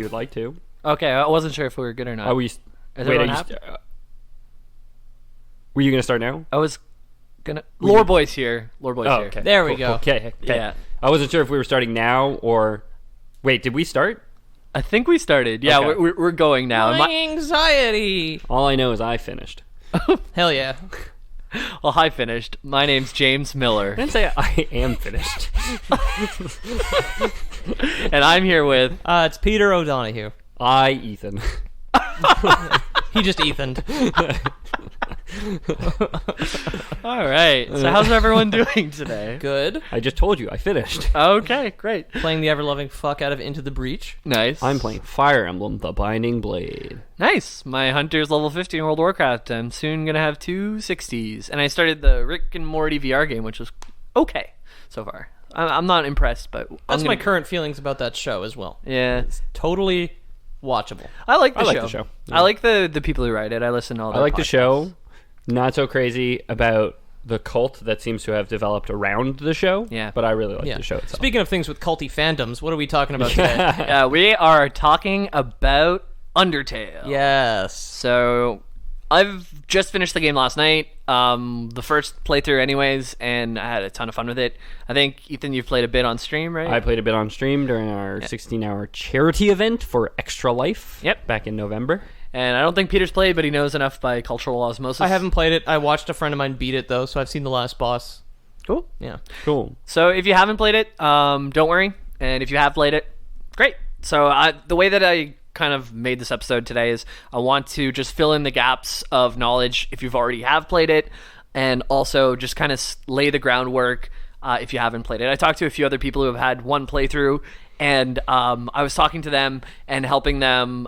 would like to. Okay, I wasn't sure if we were good or not. Are we? Is Wait, everyone happy? Were you going to start now? I was gonna. Lore Boy's here. Lore Boy's here. Okay. There we go. Okay. Yeah. I wasn't sure if we were starting now or. Wait, did we start? I think we started. Yeah, Okay. we're going now. My anxiety. All I know is I finished. Hell yeah. Well, hi, finished. My name's James Miller, I didn't say I am finished. and I'm here with. It's Peter O'Donohue. Ethan. He just Ethaned. All right. So how's everyone doing today? Good. I just told you I finished. Okay, great. Playing the ever-loving fuck out of Into the Breach. Nice. I'm playing Fire Emblem: The Binding Blade. Nice. My hunter's level 50 in World of Warcraft. I'm soon gonna have 2 60s, and I started the Rick and Morty VR game, which was okay so far. I'm not impressed, but That's my current feelings about that show as well. Yeah, Totally watchable. I like the I show. like the show. I like the people who write it. I listen to all. I their like the podcasts. show. Not so crazy about the cult that seems to have developed around the show. Yeah. But I really like Yeah. the show itself. Speaking of things with culty fandoms, what are we talking about today? We are talking about Undertale. Yes. So I've just finished the game last night, the first playthrough anyways, and I had a ton of fun with it. I think, Ethan, you've played a bit on stream, right? I played a bit on stream during our 16-hour charity event for Extra Life. Yep. Back in November. And I don't think Peter's played, but he knows enough by cultural osmosis. I haven't played it. I watched a friend of mine beat it, though, so I've seen the last boss. Cool. Yeah. Cool. So if you haven't played it, don't worry. And if you have played it, great. So the way that I kind of made this episode today is I want to just fill in the gaps of knowledge if you've already have played it, and also just kind of lay the groundwork if you haven't played it. I talked to a few other people who have had one playthrough, and I was talking to them and helping them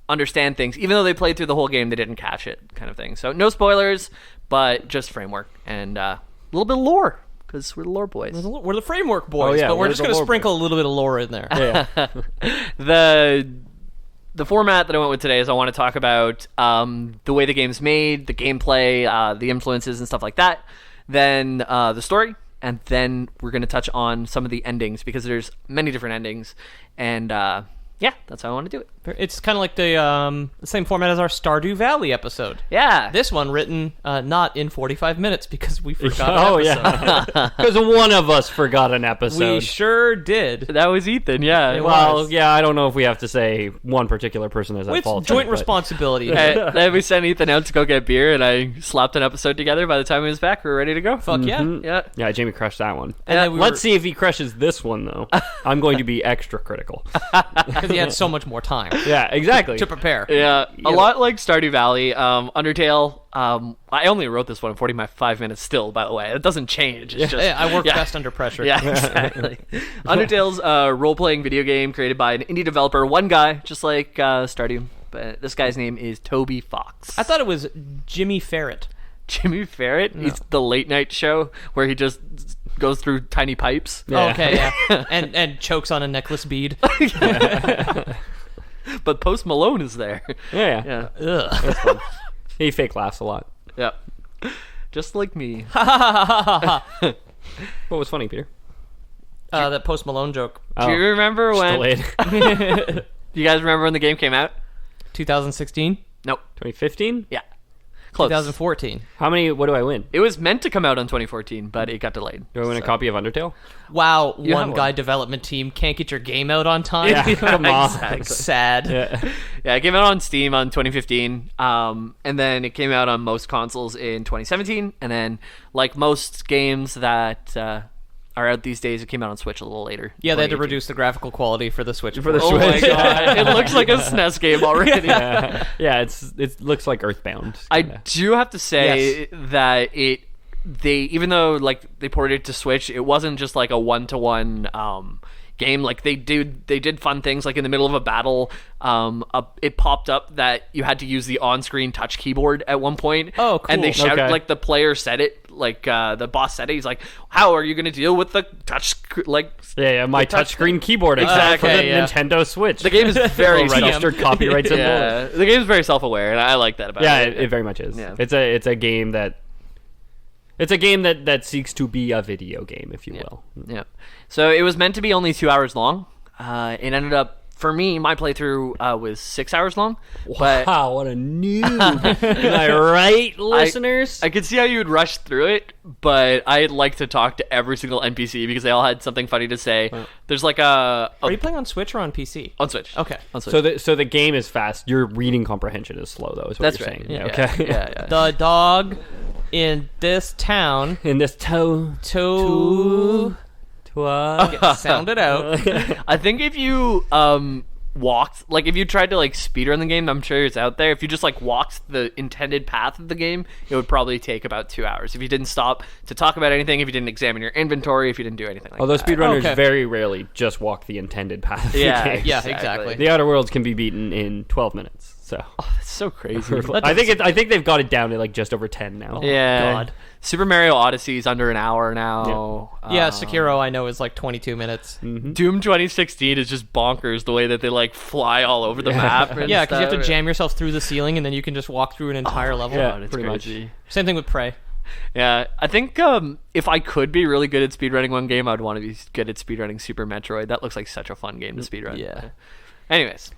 understand things. Even though they played through the whole game, they didn't catch it, kind of thing. So no spoilers, but just framework and a little bit of lore, because we're the lore boys. We're the framework boys, yeah, but we're we're just the going to lore sprinkle a little bit of lore in there. Yeah. The format that I went with today is I want to talk about the way the game's made, the gameplay, the influences and stuff like that, then the story, and then we're going to touch on some of the endings, because there's many different endings, and yeah, that's how I want to do it. It's kind of like the same format as our Stardew Valley episode. Yeah. This one written not in 45 minutes because we forgot Oh, an episode. yeah. Because one of us forgot an episode. We sure did. That was Ethan, yeah. It Well, was. yeah, I don't know if we have to say one particular person is at It's fault. joint but- responsibility. Then we sent Ethan out to go get beer, and I slapped an episode together. By the time he was back, we were ready to go. Fuck yeah. Yeah. Yeah, Jamie crushed that one. And then we Let's see if he crushes this one, though. I'm going to be extra critical. because he had so much more time Yeah, exactly. to prepare. Yeah, a lot like Stardew Valley. Undertale, I only wrote this one in 45 minutes still, by the way. It doesn't change. It's just, Yeah, I work yeah. best under pressure. Yeah, exactly. Undertale's a role-playing video game created by an indie developer, one guy, just like Stardew. But this guy's name is Toby Fox. I thought it was Jimmy Ferret. Jimmy Ferret? No. It's the late-night show where he just goes through tiny pipes. Yeah. Oh, okay, yeah. and chokes on a necklace bead. But Post Malone is there. Yeah. Yeah. Ugh. He fake laughs a lot. Yeah. Just like me. What was funny, Peter? That Post Malone joke. Do you remember when... Delayed. Do you guys remember when the game came out? 2016? Nope. 2015? Yeah. Close. 2014. What do I win? It was meant to come out on 2014, but it got delayed. Do I win a copy of Undertale? Wow, You have one one. guy development team can't get your game out on time. Yeah, come on. Exactly. Sad. Yeah. Yeah, it came out on Steam on 2015, and then it came out on most consoles in 2017, and then, like most games that are out these days, it came out on Switch a little later. Yeah, they had to 2018. reduce the graphical quality for the Switch. For the Oh my Switch. god, it looks like a SNES game already. Yeah, it looks like Earthbound. I kinda. do have to say Yes. that they even though like they ported it to Switch, it wasn't just like a one-to-one game. Like they did fun things, like in the middle of a battle, it popped up that you had to use the on-screen touch keyboard at one point. Oh, cool. And they shouted, Okay. like the player said it, like the boss said it. He's like, "How are you going to deal with the touch like?" Yeah, my touchscreen keyboard Exactly, for the yeah. Nintendo Switch. The game is very registered copyright symbol. Yeah, the game is very self-aware, and I like that about Yeah, it. it very much is. Yeah. It's a game that seeks to be a video game, if you will. Yeah. So it was meant to be only 2 hours long. It ended up For me, my playthrough was 6 hours long. But Wow, what a noob. Am I right, listeners? I could see how you would rush through it, but I'd like to talk to every single NPC because they all had something funny to say. There's like Are you playing on Switch or on PC? on Switch. Okay. On Switch. So the game is fast. Your reading comprehension is slow, though, is what That's you're right. saying. Yeah. Okay. Yeah. The dog in this town In this sound it out. I think if you walked, like if you tried to like speedrun the game, I'm sure it's out there. If you just like walked the intended path of the game, it would probably take about 2 hours. If you didn't stop to talk about anything, if you didn't examine your inventory, if you didn't do anything like Although that. speedrunners Okay. very rarely just walk the intended path of the game. Yeah, exactly. The Outer Worlds can be beaten in 12 minutes. So It's so crazy. I think they've got it down to like just over 10 now. Yeah. God. Super Mario Odyssey is under an hour now. Yeah, Sekiro I know is like 22 minutes. Doom 2016 is just bonkers the way that they like fly all over the map. And Yeah, because you have to stuff. jam yourself through the ceiling and then you can just walk through an entire level. yeah. God, it's pretty much. crazy. Same thing with Prey. Yeah, I think if I could be really good at speedrunning one game, I'd want to be good at speedrunning Super Metroid. That looks like such a fun game to speedrun. Yeah. Anyways,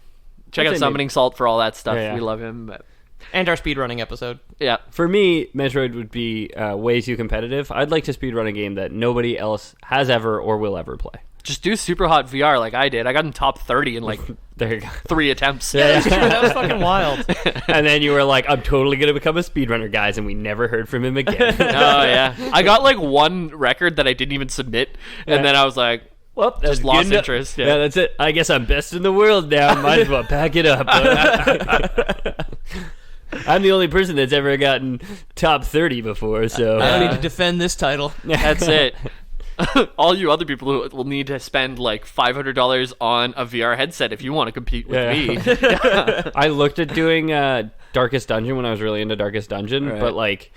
check That's out Summoning Salt for all that stuff. Yeah. We love him. But And our speedrunning episode. yeah. For me, Metroid would be way too competitive. I'd like to speedrun a game that nobody else has ever or will ever play. Just do super hot VR like I did. I got in top 30 in like There you go. 3 attempts. That was fucking wild. And then you were like, I'm totally going to become a speedrunner, guys, and we never heard from him again. Oh, yeah. I got like one record that I didn't even submit. And then I was like, Well, that's just lost good interest. Yeah, that's it. I guess I'm best in the world now. Might as well pack it up. I'm the only person that's ever gotten top 30 before, so... I don't need to defend this title. That's it. All you other people who will need to spend like $500 on a VR headset if you want to compete with me. I looked at doing Darkest Dungeon when I was really into Darkest Dungeon, Right. but like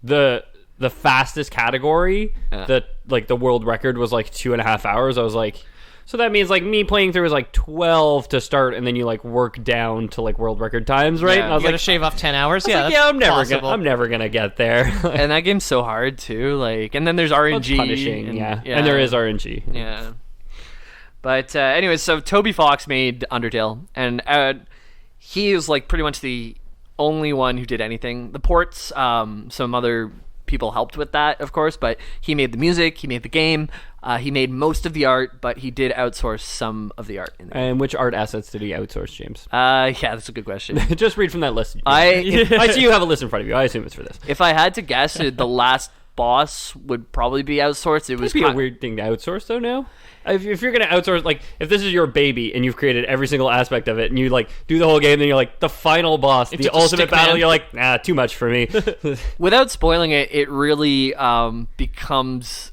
the fastest category, the world record was like 2.5 hours. I was like, so that means like me playing through is like 12 to start, and then you like work down to like world record times, right? Yeah. And I was You gotta like, shave off 10 hours? yeah, that's I'm possible. never gonna get there. And that game's so hard too. Like, and then there's RNG. Punishing, yeah, and there is RNG. Yeah. But anyways, so Toby Fox made Undertale, and he is like pretty much the only one who did anything. The ports, some other people helped with that, of course, but he made the music, he made the game, he made most of the art, but he did outsource some of the art in there. And which art assets did he outsource, James? Yeah, that's a good question. Just read from that list. I see you have a list in front of you. I assume it's for this. if I had to guess, the last boss would probably be outsourced. It was It'd be a weird thing to outsource, though. Now, if you're gonna outsource, like if this is your baby and you've created every single aspect of it, and you like do the whole game, then you're like the final boss, the just a ultimate stick battle. man. You're like, nah, too much for me. Without spoiling it, it really becomes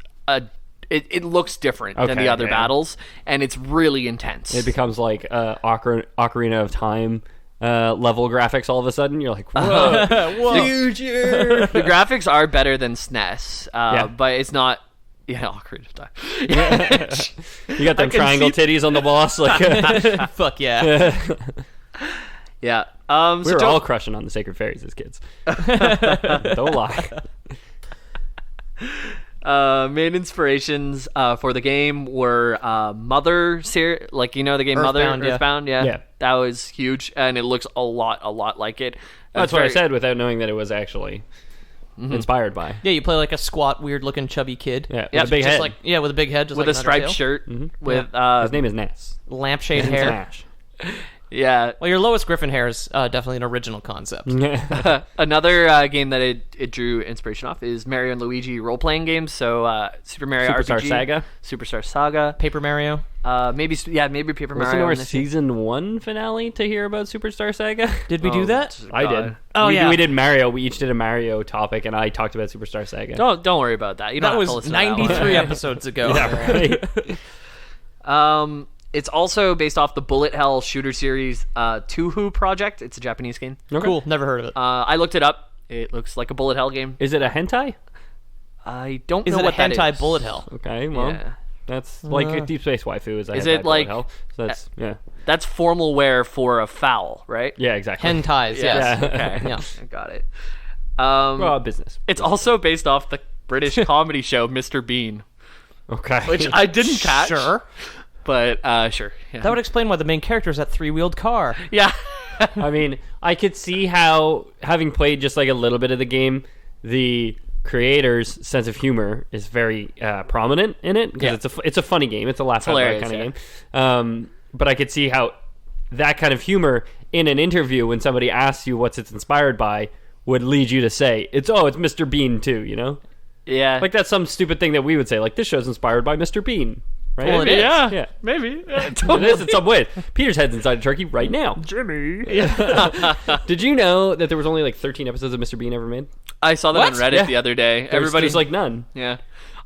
it looks different than Okay, the other yeah. battles, and it's really intense. It becomes like Ocarina of Time level graphics. All of a sudden, you're like, whoa, future. The graphics are better than SNES, Yeah. but it's not. Yeah, Ocarina of Time. You got them can triangle see- titties on the boss. Like, Fuck yeah. Yeah. we were all crushing on the Sacred Fairies as kids. Don't lie. Main inspirations for the game were Mother series, like you know the game Earthbound, Mother, yeah. Earthbound, yeah. Yeah. That was huge, and it looks a lot like it. That's It's what I very- said without knowing that it was actually inspired by. Yeah, you play like a squat, weird-looking, chubby kid. Yeah, with Yep, a big Just head. like with a big head, just with like a an striped Undertale. shirt, with His name is Ness. lampshade hair. Smash. yeah. Well, your Lois Griffin hair is definitely an original concept. Another game that it drew inspiration off is Mario and Luigi role-playing games. So Super Mario Superstar RPG, Saga. Superstar Saga, Paper Mario. maybe Paper Listen to Mario. our in this game. season 1 finale to hear about Superstar Saga. Did we do that? I God. did. Oh, we, yeah. we did Mario. We each did a Mario topic, and I talked about Superstar Saga. Don't worry about that. You don't That have to was listen to that one. 93 episodes ago. Yeah, right. It's also based off the Bullet Hell shooter series Toho Project. It's a Japanese game. Cool. Never heard of it. I looked it up. It looks like a Bullet Hell game. Is it a hentai? I don't Is know it a what that hentai is. bullet hell? Okay, well, Yeah. that's like a Deep Space Waifu is a Is hentai it like- bullet hell. So that's, yeah. That's formal wear for a foul, right? Yeah, exactly. Hentais, yes. Yeah. Okay. Yeah. I got it. Well, business. It's also based off the British comedy show Mr. Bean, Okay. which I didn't catch. Sure. But sure. Yeah. That would explain why the main character is that 3-wheeled car. Yeah. I mean, I could see how, having played just like a little bit of the game, the creator's sense of humor is very prominent in it, because it's a funny game. It's a laugh out loud kind of game. But I could see how that kind of humor in an interview, when somebody asks you what's it's inspired by, would lead you to say it's Mr. Bean too, you know? Yeah. Like that's some stupid thing that we would say, like this show's inspired by Mr. Bean. Right? Well, it is. Yeah. Maybe. It is in some way. Peter's head's inside a turkey right now. Jimmy. Did you know that there was only like 13 episodes of Mr. Bean ever made? I saw that What? on Reddit Yeah. the other day. Everybody's like none. Yeah.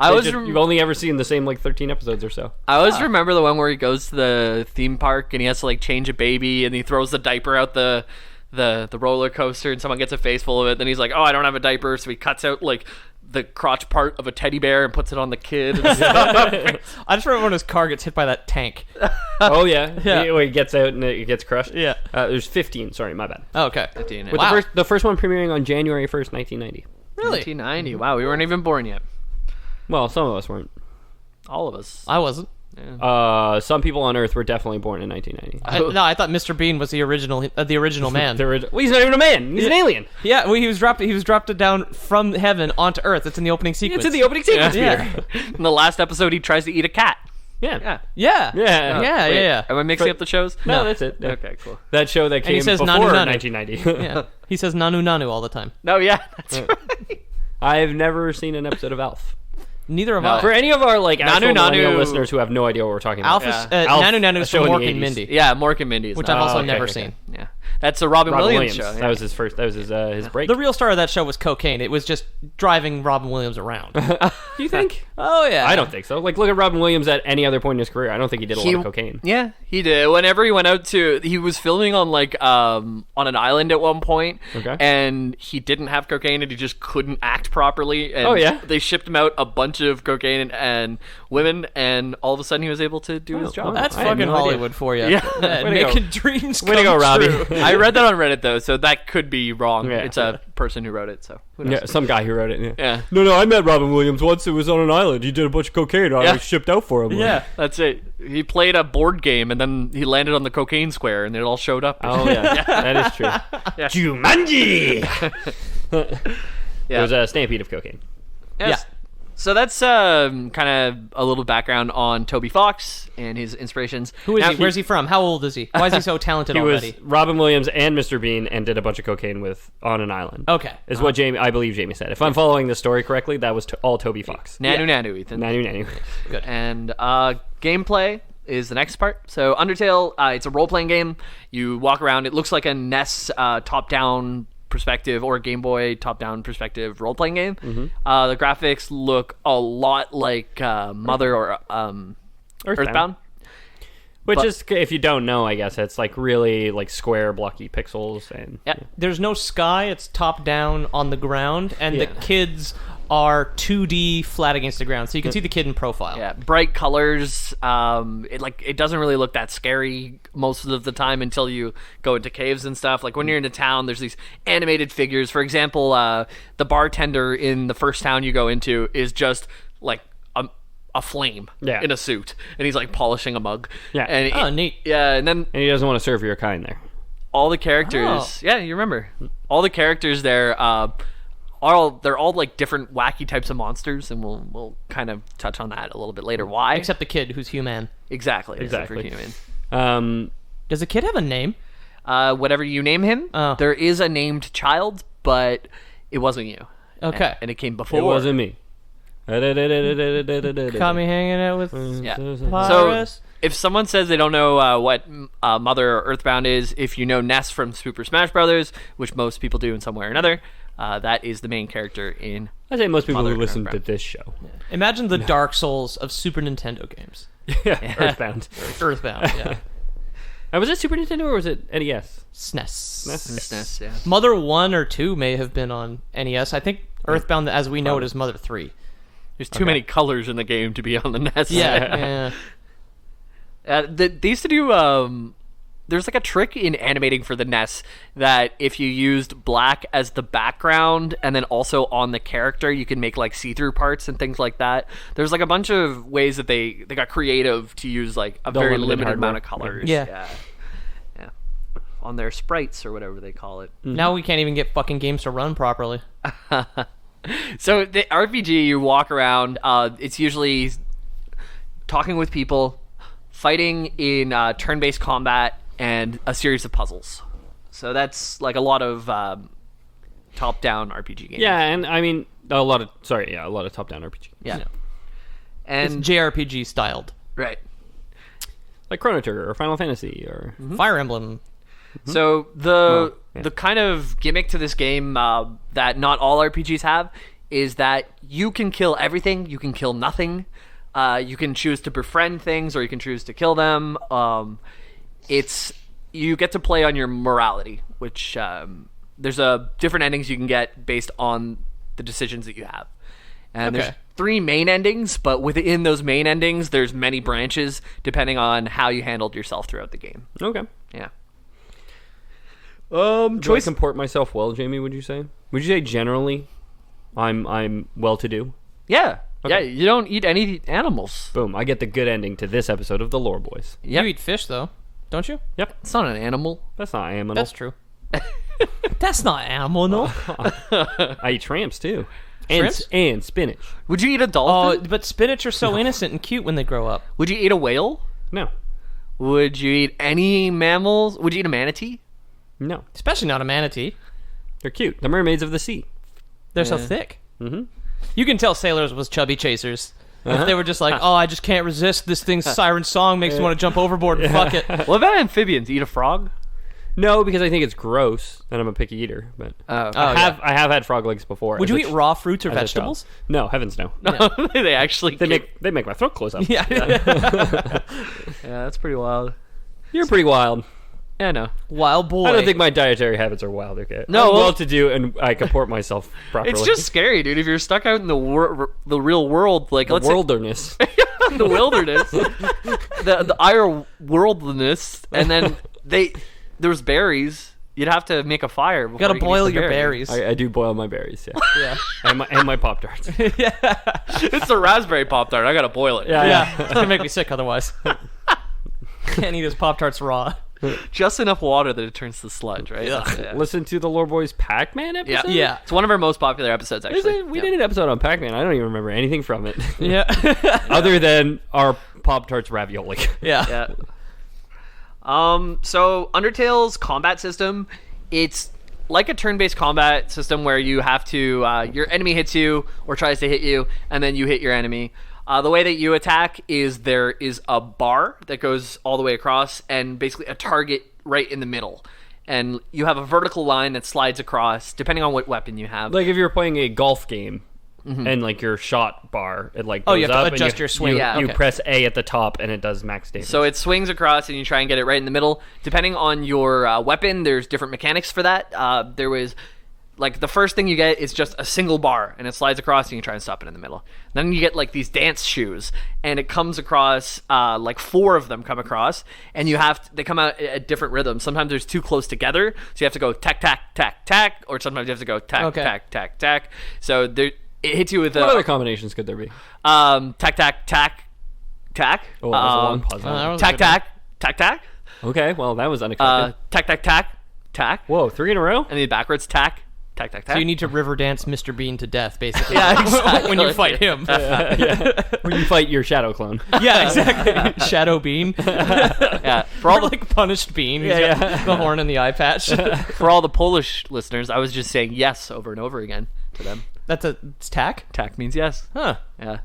You've only ever seen the same like 13 episodes or so. I always remember the one where he goes to the theme park and he has to like change a baby and he throws the diaper out the roller coaster and someone gets a face full of it. Then he's like, oh, I don't have a diaper, so he cuts out like the crotch part of a teddy bear and puts it on the kid. And I just remember when his car gets hit by that tank. Oh yeah. Yeah. He gets out and it gets crushed. Yeah. There's 15. Sorry, my bad. Oh, okay. With With wow. the first one premiering on January 1st, 1990. Really? 1990. Wow, we weren't even born yet. Well, some of us weren't. All of us. I wasn't. Some people on Earth were definitely born in 1990. No, I thought Mr. Bean was the original man. Well, he's not even a man. He's an alien. Yeah, well, he was dropped down from heaven onto Earth. It's in the opening sequence. It's in the opening sequence. Yeah. Peter. In the last episode, he tries to eat a cat. Yeah. Yeah. Yeah. Yeah. Am I mixing up the shows? No, that's it. Yeah. Okay, cool. That show that came he says before nanu, nanu. 1990. Yeah. He says nanu nanu all the time. No, yeah, that's right. I've never seen an episode of Alf. Neither of No. us. For any of our like actual Nanu, millennial Nanu. listeners who have no idea what we're talking about. Alf is Alf, Nanu Nanu a is show from in the Mork and 80s. Mindy, Yeah, Mork and Mindy's. which I've also okay, never okay. seen. Yeah, that's a Robin Williams show. Yeah. That was his first. That was his break. The real star of that show was cocaine. It was just driving Robin Williams around. Do you think? Oh yeah. I don't think so. Like, look at Robin Williams at any other point in his career. I don't think he did a lot of cocaine. Yeah, he did. Whenever he went out he was filming on like on an island at one point, Okay. and he didn't have cocaine, and he just couldn't act properly. And Oh, yeah? they shipped him out a bunch of cocaine and women, and all of a sudden he was able to do his job. That's I had fucking no idea. Hollywood for you. Yeah. Way to Making go. dreams Way to go, come Robbie. true. I read that on Reddit though, so that could be wrong. Yeah. It's a person who wrote it, so who knows? Yeah, some guy who wrote it. Yeah. No, I met Robin Williams once. It was on an island. He did a bunch of cocaine. I Yeah. was shipped out for him. Yeah. That's it. He played a board game, and then he landed on the cocaine square, and it all showed up. Oh yeah, that is true. Jumanji. There was a stampede of cocaine. Yes. So that's kind of a little background on Toby Fox and his inspirations. Who is Now, he? Where's he from? How old is he? Why is he so talented He already? was Robin Williams and Mr. Bean, and did a bunch of cocaine with on an island. Okay. Is what I believe Jamie said. If I'm following the story correctly, that was all Toby Fox. Nanu, Ethan. Nanu. Good. And gameplay is the next part. So Undertale, it's a role-playing game. You walk around. It looks like a NES top-down perspective or Game Boy top-down perspective role-playing game. The graphics look a lot like Mother or Earthbound. Which is, if you don't know, I guess it's like really like square, blocky pixels, and Yeah. There's no sky. It's top down on the ground, and the kids are 2D flat against the ground, so you can see the kid in profile. Yeah, bright colors. It doesn't really look that scary most of the time until you go into caves and stuff. Like when you're in a town, there's these animated figures. For example, the bartender in the first town you go into is just like a flame in a suit, and he's like polishing a mug. Yeah. And Oh, neat. Yeah, and then he doesn't want to serve your kind there. all the characters. Oh. Yeah, you remember all the characters there. They're all like different wacky types of monsters, and we'll kind of touch on that a little bit later. Why? Except the kid who's human. Exactly. Except for Exactly. human. Does the kid have a name? Whatever you name him, Oh. there is a named child, but it wasn't you. Okay. And it came before. It wasn't me. Caught me hanging out with Yeah. Pirates. So if someone says they don't know what Mother or Earthbound is, if you know Ness from Super Smash Brothers, which most people do in some way or another, that is the main character in. I say most people Mother who listen to Earthbound. this show. Imagine the Dark Souls of Super Nintendo games. Yeah, Earthbound. Earthbound, yeah. Was it Super Nintendo or was it NES? SNES. Ness, yeah. Mother 1 or 2 may have been on NES. I think Earthbound, as we know it, is Mother 3. There's too many colors in the game to be on the Ness. Yeah, yeah. They used to do there's like a trick in animating for the NES that if you used black as the background and then also on the character, you can make like see-through parts and things like that. There's like a bunch of ways that they got creative to use like a very limited amount of colors. Yeah. On their sprites or whatever they call it. Now we can't even get fucking games to run properly. So the RPG, you walk around. It's usually talking with people, fighting in turn-based combat, and a series of puzzles. So that's like a lot of top-down RPG games. Yeah, and I mean a lot of top-down RPG. Yeah. It's And JRPG styled. right. Like Chrono Trigger or Final Fantasy or Fire Emblem. So the kind of gimmick to this game that not all RPGs have is that you can kill everything, you can kill nothing, you can choose to befriend things or you can choose to kill them. You get to play on your morality, which there's different endings you can get based on the decisions that you have. And there's 3 main endings, but within those main endings, there's many branches depending on how you handled yourself throughout the game. Okay. Yeah. Do I comport myself well, Jamie, would you say? Would you say generally I'm well-to-do? Yeah. Okay. Yeah, you don't eat any animals. Boom, I get the good ending to this episode of The Lore Boys. Yep. You eat fish, though, don't you? Yep. It's not an animal. That's not animal. That's true. That's not animal, no. I eat tramps, too. Shrimps? And spinach. Would you eat a Oh, dolphin? but spinach are so innocent and cute when they grow up. Would you eat a whale? No. Would you eat any mammals? Would you eat a manatee? No. Especially not a manatee. They're cute. The mermaids of the sea. They're so thick. Mm-hmm. You can tell sailors was chubby chasers. If they were just like, oh, I just can't resist this thing's siren song, makes me want to jump overboard and fuck it. What about amphibians? Eat a frog? No, because I think it's gross, and I'm a picky eater. But I have had frog legs before. Would you eat raw fruits or as a child. vegetables? No, heavens no. No, they actually They make my throat close up. Yeah. Yeah, that's pretty wild. You're pretty wild. Yeah, no. Wild boy. I don't think my dietary habits are wild. Okay. No, I'm well-to-do, and I comport myself properly. It's just scary, dude. If you're stuck out in the real world, like the wilderness. the wilderness, the ire worldliness, and then there's berries. You'd have to make a fire. You gotta boil your berries. I do boil my berries. Yeah. Yeah. and my Pop-Tarts. It's a raspberry Pop-Tart. I gotta boil it. Yeah. It's gonna make me sick otherwise. Can't eat his Pop-Tarts raw. Just enough water that it turns to sludge, right? Yeah. Listen to the Lore Boys Pac-Man episode. Yeah. It's one of our most popular episodes, actually. We did an episode on Pac-Man. I don't even remember anything from it. Yeah. Other than our Pop-Tarts ravioli. Yeah. Yeah. So Undertale's combat system, it's like a turn-based combat system where you have to your enemy hits you or tries to hit you, and then you hit your enemy. The way that you attack is there is a bar that goes all the way across and basically a target right in the middle. And you have a vertical line that slides across depending on what weapon you have. Like if you're playing a golf game and like your shot bar, it like goes you have to up adjust and your swing. You Okay. press A at the top and it does max damage. So it swings across and you try and get it right in the middle. Depending on your weapon, there's different mechanics for that. There was... Like, the first thing you get is just a single bar, and it slides across, and you try and stop it in the middle. Then you get, like, these dance shoes, and it comes across, like, 4 of them come across, and they come out at different rhythms. Sometimes there's 2 close together, so you have to go tack, tack, tack, tack, or sometimes you have to go tack, tack, tack, tack. So it hits you with what other combinations could there be? tack, tack, tack, tack. Oh, that was a long pause. that was Tack, a good one. tack, tack, tack. Okay, well, that was unexpected. Tack, tack, tack, tack. Whoa, 3 in a row? And then backwards, tack, tack, tack, tack. So you need to river dance Mr. Bean to death, basically. Yeah, exactly. When you fight him. When you fight your shadow clone. Yeah, exactly. Shadow Bean. Yeah, for Or all the like punished Bean. He's got the horn and the eye patch. For all the Polish listeners, I was just saying yes over and over again to them. It's tack? Tak means yes. Huh. Yeah.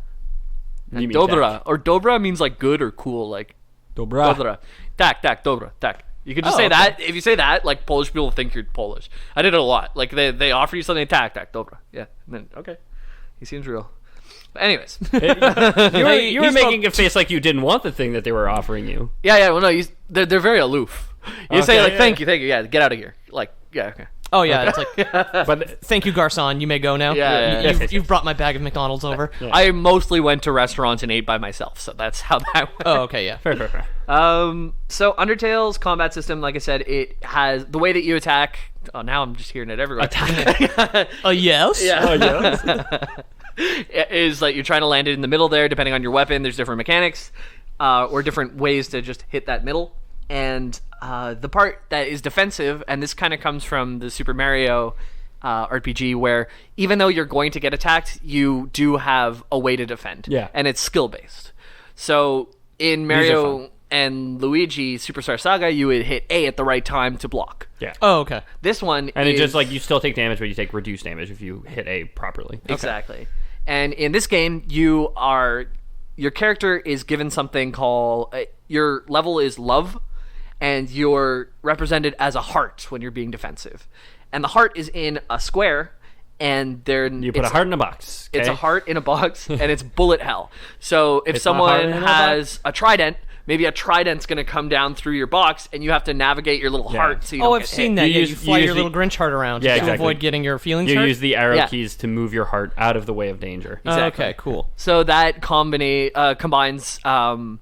You And mean dobra. Or dobra means like good or cool. Like Dobra. dobra. Tak, dobra, tak. You can just Oh, say okay. that. If you say that, like Polish people think you're Polish. I did it a lot. Like they offer you something, tak, dobra. Yeah. And then, okay. He seems real. But anyways. You were making a face like you didn't want the thing that they were offering you. Yeah. Well, no, they're very aloof. You say Okay, like, yeah, thank you. Yeah, get out of here. Like, yeah, okay. Oh yeah, it's like, But thank you, Garcon. You may go now. Yeah. You've brought my bag of McDonald's over. I mostly went to restaurants and ate by myself, so that's how that went. Oh, okay, yeah. fair. So Undertale's combat system, like I said, it has the way that you attack. Oh, now I'm just hearing it everywhere. Oh yes. Yeah. Is like you're trying to land it in the middle there, depending on your weapon. There's different mechanics, or different ways to just hit that middle. And the part that is defensive, and this kind of comes from the Super Mario RPG, where even though you're going to get attacked, you do have a way to defend. Yeah. And it's skill based. So in are Mario fun. and Luigi Superstar Saga, you would hit A at the right time to block. Yeah. Oh, okay. This one And is it just like you still take damage, but you take reduced damage if you hit A properly. exactly. And in this game, your character is given something called your level is love, and you're represented as a heart when you're being defensive. And the heart is in a square, and You put a heart in a box. It's okay? a heart in a box, and it's bullet hell. So if It's a heart someone in a has a trident, maybe a trident's going to come down through your box, and you have to navigate your little heart so you don't Oh, I've get seen hit. that. You Yeah, use- you fly you your use little the- Grinch heart around Yeah, to exactly. avoid getting your feelings You hurt. use the arrow Yeah. keys to move your heart out of the way of danger. Exactly. Okay, cool. So that combines an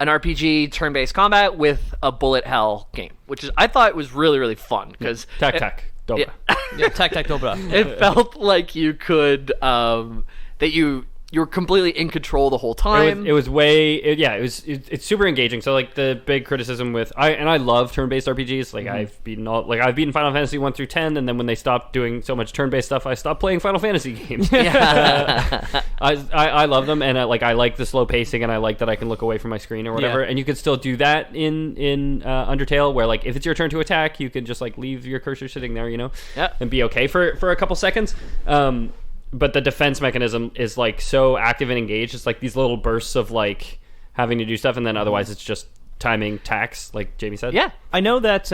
RPG turn-based combat with a bullet hell game, which is I thought was really, really fun because Tac. Dobra. Yeah, tac tac dobra. it felt like you could that you were completely in control the whole time. It was it's super engaging. So like the big criticism with I love turn-based RPGs. Like I've beaten Final Fantasy 1 through 10, and then when they stopped doing so much turn-based stuff, I stopped playing Final Fantasy games. I love them, and I like the slow pacing, and I like that I can look away from my screen or whatever. Yeah. And you can still do that in Undertale, where like if it's your turn to attack, you can just like leave your cursor sitting there, Yeah. and be okay for a couple seconds. But the defense mechanism is like so active and engaged. It's like these little bursts of like having to do stuff, and then otherwise it's just timing tax, like Jamie said. Yeah. I know that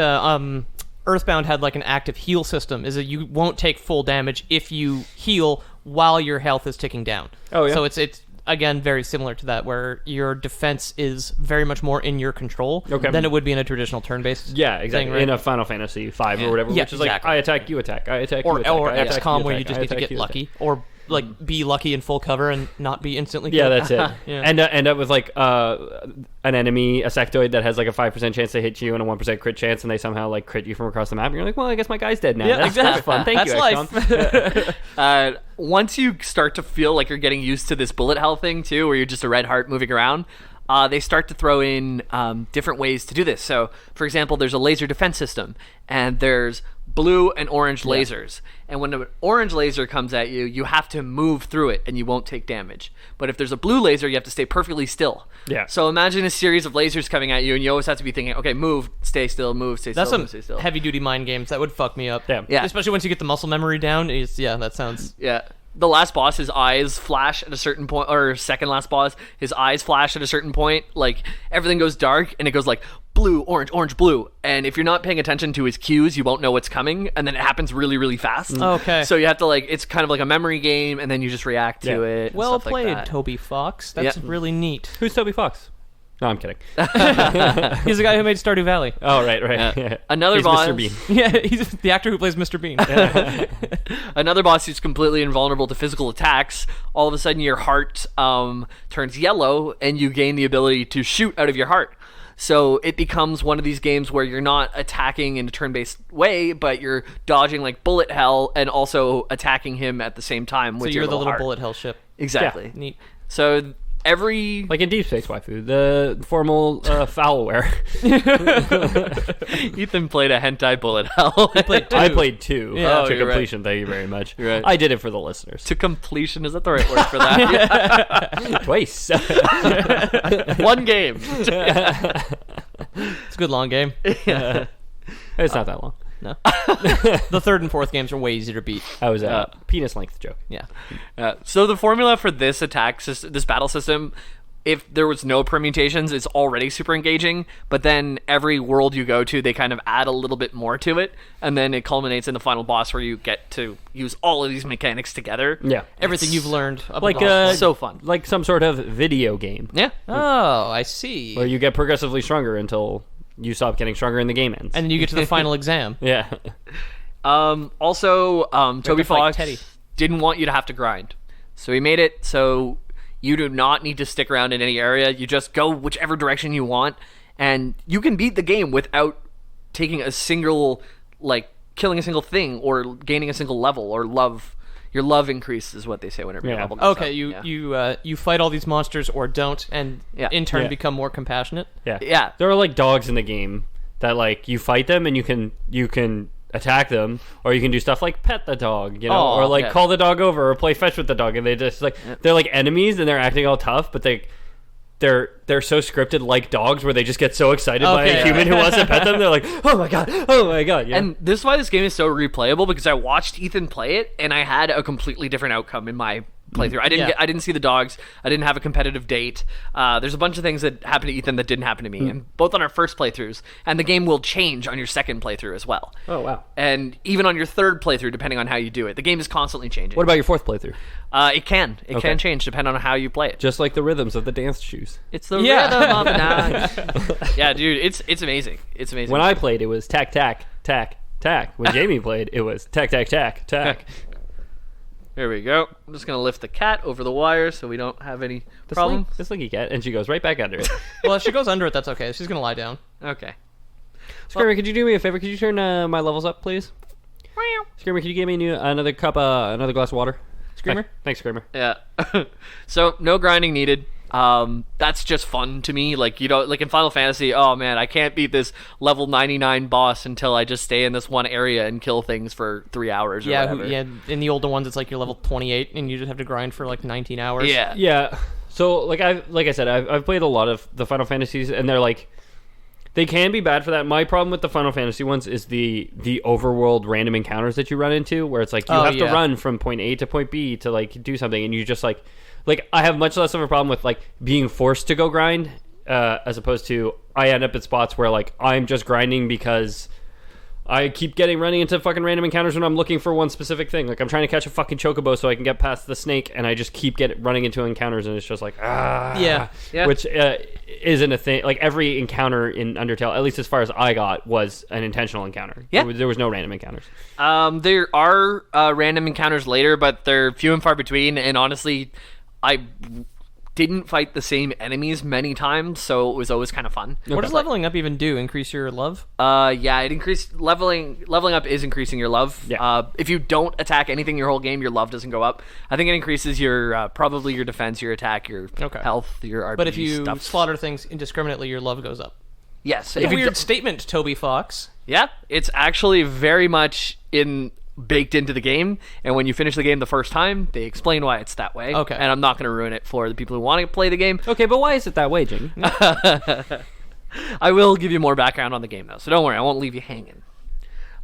Earthbound had like an active heal system. Is that you won't take full damage if you heal while your health is ticking down. Oh, yeah. So it's again very similar to that, where your defense is very much more in your control than it would be in a traditional turn-based. Yeah, exactly. thing, right? In a Final Fantasy 5 or whatever, Yeah, which is exactly. like I attack, you attack, I attack, you Or attack, I attack, XCOM, you where you attack, just I get to attack, get you lucky, or like be lucky in full cover and not be instantly Yeah, killed. that's it. Yeah. And end up with like an enemy, a sectoid that has like a 5% chance to hit you and a 1% crit chance, and they somehow like crit you from across the map. And you're like, well, I guess my guy's dead now. Yeah, that's exactly. fun. Thank That's you, life. XCOM. Once you start to feel like you're getting used to this bullet hell thing too, where you're just a red heart moving around, they start to throw in different ways to do this. So, for example, there's a laser defense system, and there's blue and orange lasers. And when an orange laser comes at you, you have to move through it, and you won't take damage. But if there's a blue laser, you have to stay perfectly still. Yeah. So imagine a series of lasers coming at you, and you always have to be thinking, okay, move, stay still, move, stay That's still, some move, stay still. heavy-duty mind games that would fuck me up. Yeah. Especially once you get the muscle memory down. That sounds. Yeah. The last boss, his eyes flash at a certain point, or second last boss, his eyes flash at a certain point. Like, everything goes dark, and it goes like, blue, orange, orange, blue. And if you're not paying attention to his cues, you won't know what's coming, and then it happens really, really fast. Okay. So you have to, like, it's kind of like a memory game, and then you just react to Yeah. it. and Well stuff like played, that. Toby Fox. That's Yeah. really neat. Who's Toby Fox? No, I'm kidding. He's the guy who made Stardew Valley. Oh, right. Yeah. Another He's boss. Mr. Bean. Yeah, he's the actor who plays Mr. Bean. Another boss who's completely invulnerable to physical attacks. All of a sudden, your heart turns yellow, and you gain the ability to shoot out of your heart. So it becomes one of these games where you're not attacking in a turn-based way, but you're dodging like bullet hell and also attacking him at the same time. So With you're your the little heart. bullet hell ship. Exactly. Neat. So every Like in Deep Space Waifu, the formal foulware. Ethan played a hentai bullet hell. I played 2 Yeah. Oh, to you're right. completion. Thank you very much. You're right. I did it for the listeners. To completion, is that the right word for that? Twice. One game. It's a good long game. It's not that long. No. The third and fourth games are way easier to beat. That was a penis length joke. Yeah. So the formula for this attack system, this battle system, if there was no permutations, it's already super engaging. But then every world you go to, they kind of add a little bit more to it, and then it culminates in the final boss where you get to use all of these mechanics together. Yeah. Everything you've learned. Up Like above. So fun. like some sort of video game Yeah. Oh, I see. where you get progressively stronger until you stop getting stronger and the game ends. And then you get to the final exam. yeah. Also, Toby to fight Fox Teddy. didn't want you to have to grind. So he made it so you do not need to stick around in any area. You just go whichever direction you want, and you can beat the game without taking a single, killing a single thing or gaining a single level or love. Your love increases is what they say whenever your level goes up. Okay, you fight all these monsters or don't, and in turn become more compassionate. Yeah. There are like dogs in the game that like you fight them and you can attack them, or you can do stuff like pet the dog, or like call the dog over or play fetch with the dog, and they just they're like enemies and they're acting all tough, but they're so scripted like dogs where they just get so excited by a human who wants to pet them. They're like, oh my god. Yeah. And this is why this game is so replayable, because I watched Ethan play it and I had a completely different outcome in my playthrough. I didn't see the dogs. I didn't have a competitive date. There's a bunch of things that happened to Ethan that didn't happen to me, and both on our first playthroughs. And the game will change on your second playthrough as well. Oh wow! And even on your third playthrough, depending on how you do it, the game is constantly changing. What about your fourth playthrough? It can change depending on how you play it. Just like the rhythms of the dance shoes. It's the rhythm of the dance. Yeah, dude, it's amazing. It's amazing. When I played, it was tack tack tack tack. When Jamie played, it was tack tack tack tack. There we go. I'm just going to lift the cat over the wire so we don't have any problems. The slinky cat, and she goes right back under it. Well, if she goes under it, that's okay. She's going to lie down. Okay. Screamer, could you do me a favor? Could you turn my levels up, please? Screamer, could you give me another glass of water? Screamer? Thanks, Screamer. Yeah. So, no grinding needed. That's just fun to me. Like, like in Final Fantasy, oh man, I can't beat this level 99 boss until I just stay in this one area and kill things for 3 hours or whatever. In the older ones, it's like you're level 28 and you just have to grind for like 19 hours. Yeah. So, like I said, I've played a lot of the Final Fantasies, and they're like, they can be bad for that. My problem with the Final Fantasy ones is the overworld random encounters that you run into, where it's like you have to run from point A to point B to like do something, and you just like I have much less of a problem with like being forced to go grind as opposed to I end up at spots where like I'm just grinding because I keep running into fucking random encounters when I'm looking for one specific thing. Like I'm trying to catch a fucking chocobo so I can get past the snake, and I just keep running into encounters, and it's just like which isn't a thing. Like every encounter in Undertale, at least as far as I got, was an intentional encounter. There was no random encounters. There are random encounters later, but they're few and far between, and honestly, I didn't fight the same enemies many times, so it was always kind of fun. What does leveling up even do? Increase your love? It increased leveling up is increasing your love. If you don't attack anything your whole game, your love doesn't go up. I think it increases your probably your defense, your attack, your health, your RPG. But if you stuff. slaughter things indiscriminately, your love goes up. Yes. A weird statement, Toby Fox. Yeah, it's actually very much baked into the game, and when you finish the game the first time, they explain why it's that way. Okay. And I'm not going to ruin it for the people who want to play the game. Okay, but why is it that way, Jimmy? I will give you more background on the game, though, so don't worry, I won't leave you hanging.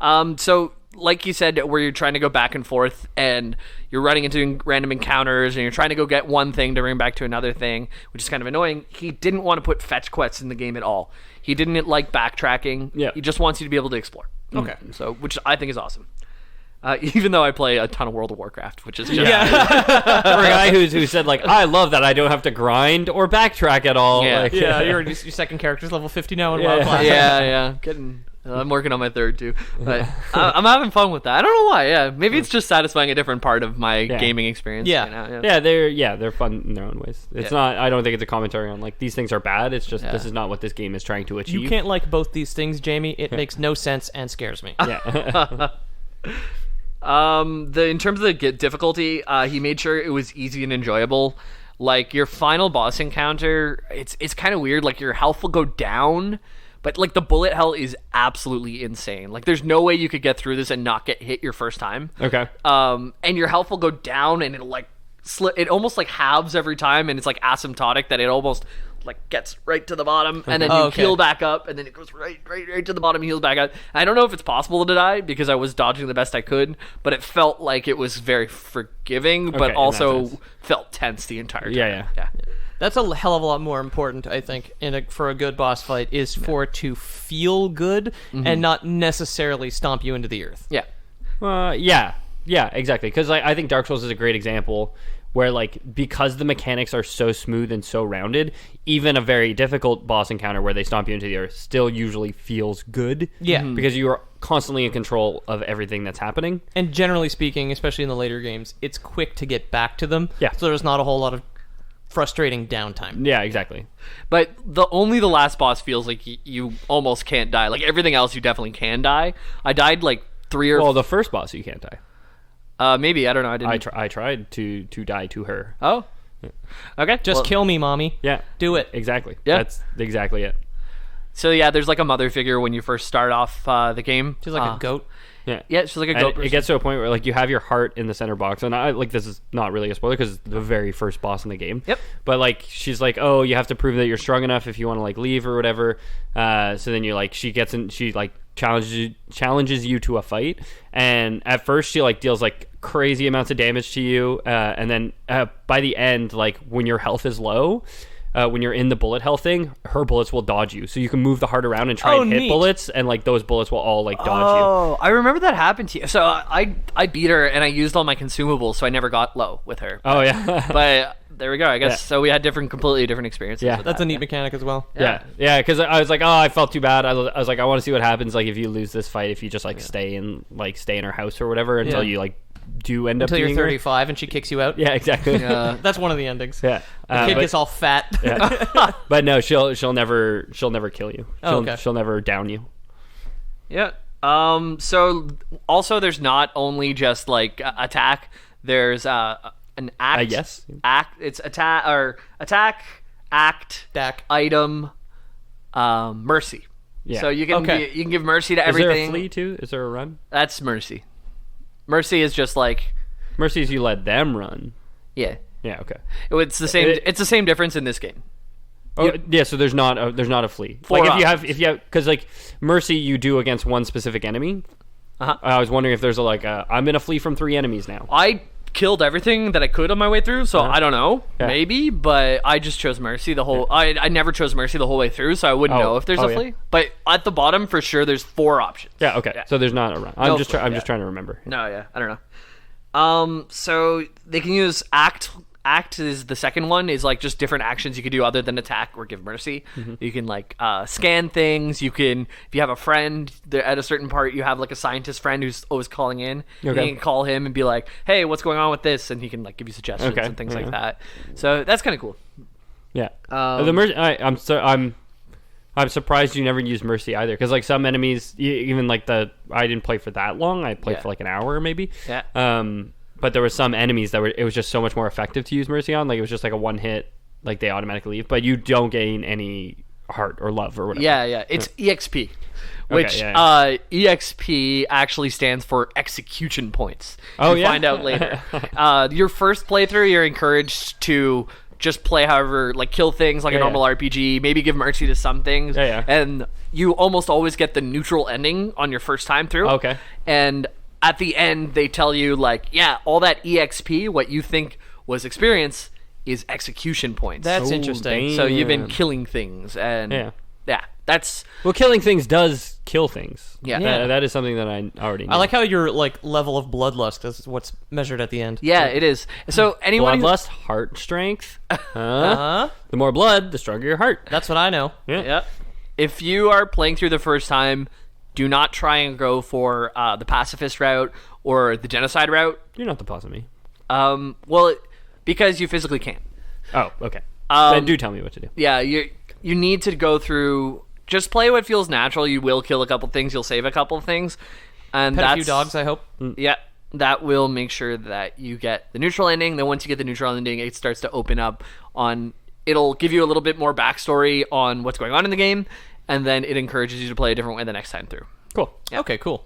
So, like you said, where you're trying to go back and forth, and you're running into random encounters, and you're trying to go get one thing to bring back to another thing, which is kind of annoying. He didn't want to put fetch quests in the game at all. He didn't like backtracking. Yeah. He just wants you to be able to explore. Okay. So, which I think is awesome. Even though I play a ton of World of Warcraft, which is just... For a guy who said, like, I love that I don't have to grind or backtrack at all. Yeah. Like, Your second character's level 50 now in WoW class. Yeah. I'm working on my third, too. But I'm having fun with that. I don't know why, Maybe it's just satisfying a different part of my gaming experience. They're fun in their own ways. It's not... I don't think it's a commentary on, like, these things are bad. It's just, this is not what this game is trying to achieve. You can't like both these things, Jamie. It makes no sense and scares me. Yeah. In terms of the difficulty, he made sure it was easy and enjoyable. Like your final boss encounter, it's kind of weird. Like your health will go down, but like the bullet hell is absolutely insane. Like there's no way you could get through this and not get hit your first time. Okay. And your health will go down, and it'll like it almost like halves every time, and it's like asymptotic that it almost like gets right to the bottom, and then you heal back up, and then it goes right to the bottom, heals back up. I don't know if it's possible to die because I was dodging the best I could, but it felt like it was very forgiving, but also felt tense the entire time. Yeah. That's a hell of a lot more important, I think, for a good boss fight, is for it to feel good and not necessarily stomp you into the earth. Yeah. Yeah, exactly. Because I think Dark Souls is a great example where like because the mechanics are so smooth and so rounded, even a very difficult boss encounter where they stomp you into the earth still usually feels good. Yeah. Because you are constantly in control of everything that's happening. And generally speaking, especially in the later games, it's quick to get back to them. Yeah. So there's not a whole lot of frustrating downtime. Yeah, exactly. But only the last boss feels like you almost can't die. Like everything else, you definitely can die. I died like 3 or... Well, the first boss you can't die. Maybe, I don't know. I didn't. I tried to die to her. Oh, okay. Just kill me, mommy. Yeah, Do it. exactly. Yeah. That's exactly it. So yeah, there's like a mother figure when you first start off the game. She's like a goat. Yeah, Yeah, she's like a And goat. it person. gets to a point where like you have your heart in the center box, and I like this is not really a spoiler because it's the very first boss in the game. Yep. But like she's like, oh, you have to prove that you're strong enough if you want to like leave or whatever. So then you're like, she like challenges you to a fight, and at first she like deals like crazy amounts of damage to you, and then by the end, like when your health is low. When you're in the bullet hell thing, her bullets will dodge you. So you can move the heart around and try and hit neat. bullets, and like those bullets will all like dodge Oh, I remember that happened to you. So I beat her and I used all my consumables, so I never got low with her. you. Oh yeah. But there we go. I guess Yeah. so. We had completely different experiences. Yeah. with That's that. a neat mechanic as well. Yeah, because I was like, oh, I felt too bad. I was like, I want to see what happens, like if you lose this fight, if you just like stay in her house or whatever until Yeah. you like do end Until up you're beating her. 35 and she kicks you out. Yeah, exactly. Yeah. That's one of the endings. Yeah, The kid but, gets all fat. yeah. But no, she'll never kill you. Oh, okay. She'll never down you. Yeah. So also, there's not only just like attack. There's an act. Yes. Act. It's attack, act, Dak. item, mercy. Yeah. So you can Okay. you can give mercy to Is everything. there a flee too? Is there a run? That's mercy. Mercy is just like Mercy is you let them run. yeah. Yeah. Okay. It's the same. It's the same difference in this game. Oh yeah, so there's not a flee. Four Like options. if you have because like mercy you do against one specific enemy. Uh-huh. I was wondering if there's I'm gonna flee from 3 enemies now. I killed everything that I could on my way through, so I don't know, Yeah. maybe, but I just chose mercy the whole. I never chose mercy the whole way through, so I wouldn't know if there's a yeah. flea. But at the bottom, for sure, there's 4 options. Yeah. Okay. So there's not a run. I'm No just flee, I'm yeah. just trying to remember. No, yeah, I don't know. So they can use act. Act is the second one, is like just different actions you could do other than attack or give mercy. You can like scan things. You can, if you have a friend at a certain part, you have like a scientist friend who's always calling in. Okay. You can call him and be like, hey, what's going on with this? And he can like give you suggestions Okay, and things yeah. like that. So that's kind of cool. Yeah. The mercy. I'm surprised you never used mercy either, because like some enemies, even like I didn't play for that long. I played Yeah. for like an hour maybe. Yeah. But there were some enemies it was just so much more effective to use mercy on. Like it was just like a one hit, like they automatically leave, but you don't gain any heart or love or whatever. Yeah. It's EXP. Which yeah. EXP actually stands for execution points. Oh, you yeah? find out later. Your first playthrough, you're encouraged to just play however, like kill things like a normal RPG, maybe give mercy to some things. Yeah. And you almost always get the neutral ending on your first time through. Okay. And at the end, they tell you, like, yeah, all that EXP, what you think was experience, is execution points. That's Oh, interesting. dang. So you've been killing things, and Yeah. that's Well, killing things does kill things. Yeah. That is something that I already knew. I like how your like level of bloodlust is what's measured at the end. yeah, it is. So anyone, bloodlust, heart strength. The more blood, the stronger your heart. That's what I know. yeah, if you are playing through the first time, do not try and go for the pacifist route or the genocide route. You're not the boss of me. Well, because you physically can't. Oh, okay. Then do tell me what to do. Yeah, you need to go through. Just play what feels natural. You will kill a couple things. You'll save a couple of things, and Pet that's a few dogs, I hope. Yeah, that will make sure that you get the neutral ending. Then once you get the neutral ending, it starts to open up on. It'll give you a little bit more backstory on what's going on in the game, and then it encourages you to play a different way the next time through. Cool. Okay, cool.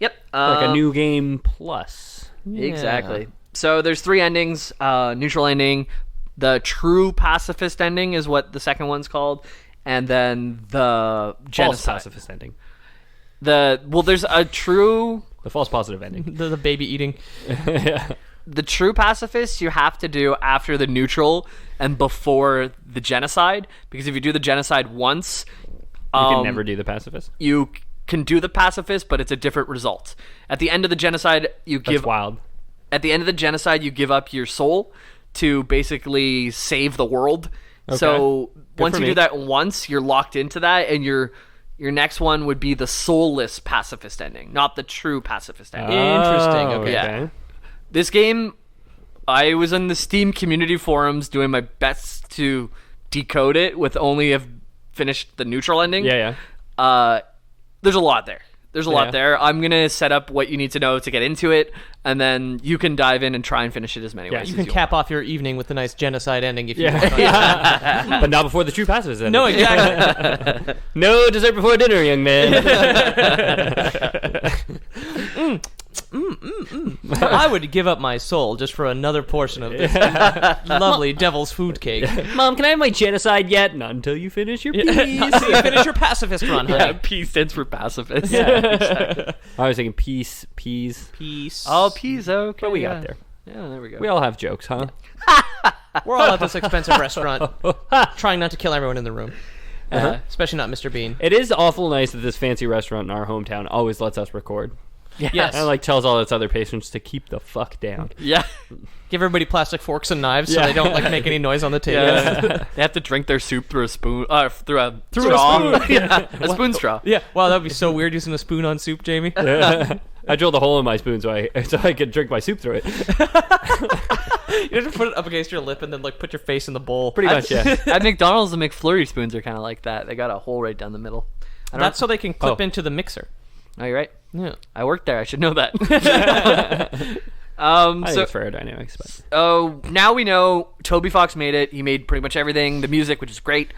Yep, Like a new game plus. exactly. So there's 3 endings. Neutral ending, the true pacifist ending is what the second one's called, and then the False genocide. pacifist ending. There's a true. The false positive ending. The baby eating. The true pacifist you have to do after the neutral and before the genocide, because if you do the genocide once, You can never do the pacifist. you can do the pacifist, but it's a different result. At the end of the genocide, you That's give wild. at the end of the genocide, you give up your soul to basically save the world. Okay. So Good once for you me. do that once, you're locked into that, and your next one would be the soulless pacifist ending, not the true pacifist ending. Interesting. Oh, Okay. Yeah. This game, I was in the Steam community forums doing my best to decode it with only have finished the neutral ending. Yeah. There's a lot there. There's a Yeah. lot there. I'm going to set up what you need to know to get into it, and then you can dive in and try and finish it as many ways You as can cap off your evening with a nice genocide ending if you want. Yeah. But not before the true pacifist ending. No, exactly. No dessert before dinner, young man. I would give up my soul just for another portion of this lovely devil's food cake. Mom, can I have my genocide yet? Not until you finish your piece. Not until you finish your pacifist run, honey. Yeah, P stands for pacifist. I was thinking peace, peas. Peace. Oh, P's, okay. But we yeah. got there. Yeah, there we go. We all have jokes, huh? We're all at this expensive restaurant, trying not to kill everyone in the room. Especially not Mr. Bean. It is awful nice that this fancy restaurant in our hometown always lets us record. Yes. And like tells all its other patrons to keep the fuck down. Yeah. Give everybody plastic forks and knives so Yeah. they don't like make any noise on the table. Yeah. They have to drink their soup through a spoon, through a straw. spoon. Yeah, a spoon straw. Yeah. Wow, that would be so weird using a spoon on soup, Jamie. I drilled a hole in my spoon so I could drink my soup through it. You have to put it up against your lip and then like put your face in the bowl. Pretty much, yeah. At McDonald's, the McFlurry spoons are kind of like that. They got a hole right down the middle. That's so they can clip Oh. into the mixer. Oh, you're right. Yeah. I worked there. I should know that. I think So it's for aerodynamics, but now we know Toby Fox made it. He made pretty much everything. The music, which is great.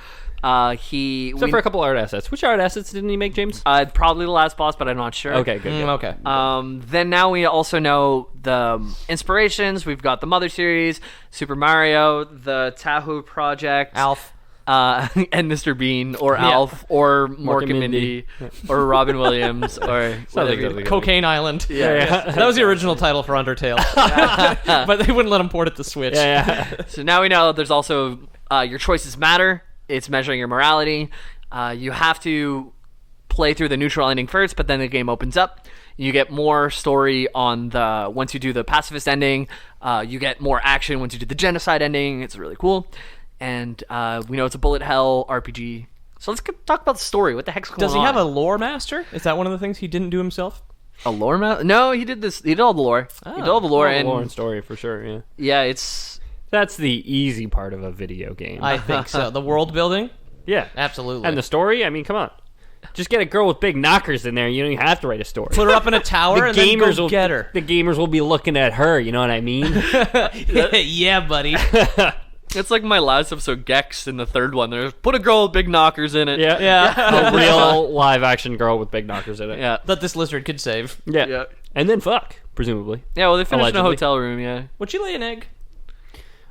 except for a couple art assets. Which art assets didn't he make, James? Probably the last boss, but I'm not sure. Okay, good. Okay. Then now we also know the inspirations. We've got the Mother series, Super Mario, the Tahoe Project, Alf. and Mr. Bean, or Alf, or Mork and Mindy, or Robin Williams, or whatever. exactly. Cocaine Island. Yeah. That was the original title for Undertale. But they wouldn't let him port it to Switch. Yeah. So now we know there's also your choices matter. It's measuring your morality. You have to play through the neutral ending first, but then the game opens up. You get more story on once you do the pacifist ending. You get more action once you do the genocide ending. It's really cool. And we know it's a bullet hell RPG. So let's talk about the story. What the heck's going on? Does he have a lore master? Is that one of the things he didn't do himself? a lore map? No, he did this. He did all the lore. He did all the lore, and lore and story for sure. Yeah, yeah, it's that's the easy part of a video game. I think so. The world building? yeah, Absolutely. and the story. I mean, come on, just get a girl with big knockers in there. You don't even have to write a story. Put her up in a tower and then go get her. The gamers will be looking at her. You know what I mean? Yeah, buddy. it's like my last episode, Gex, in the third one. There's put a girl with big knockers in it. Yeah, Yeah. a real live action girl with big knockers in it. yeah, That this lizard could save. yeah, yeah. and then fuck, presumably. Yeah, well, they finished in a Allegedly. hotel room. Yeah, Would she lay an egg?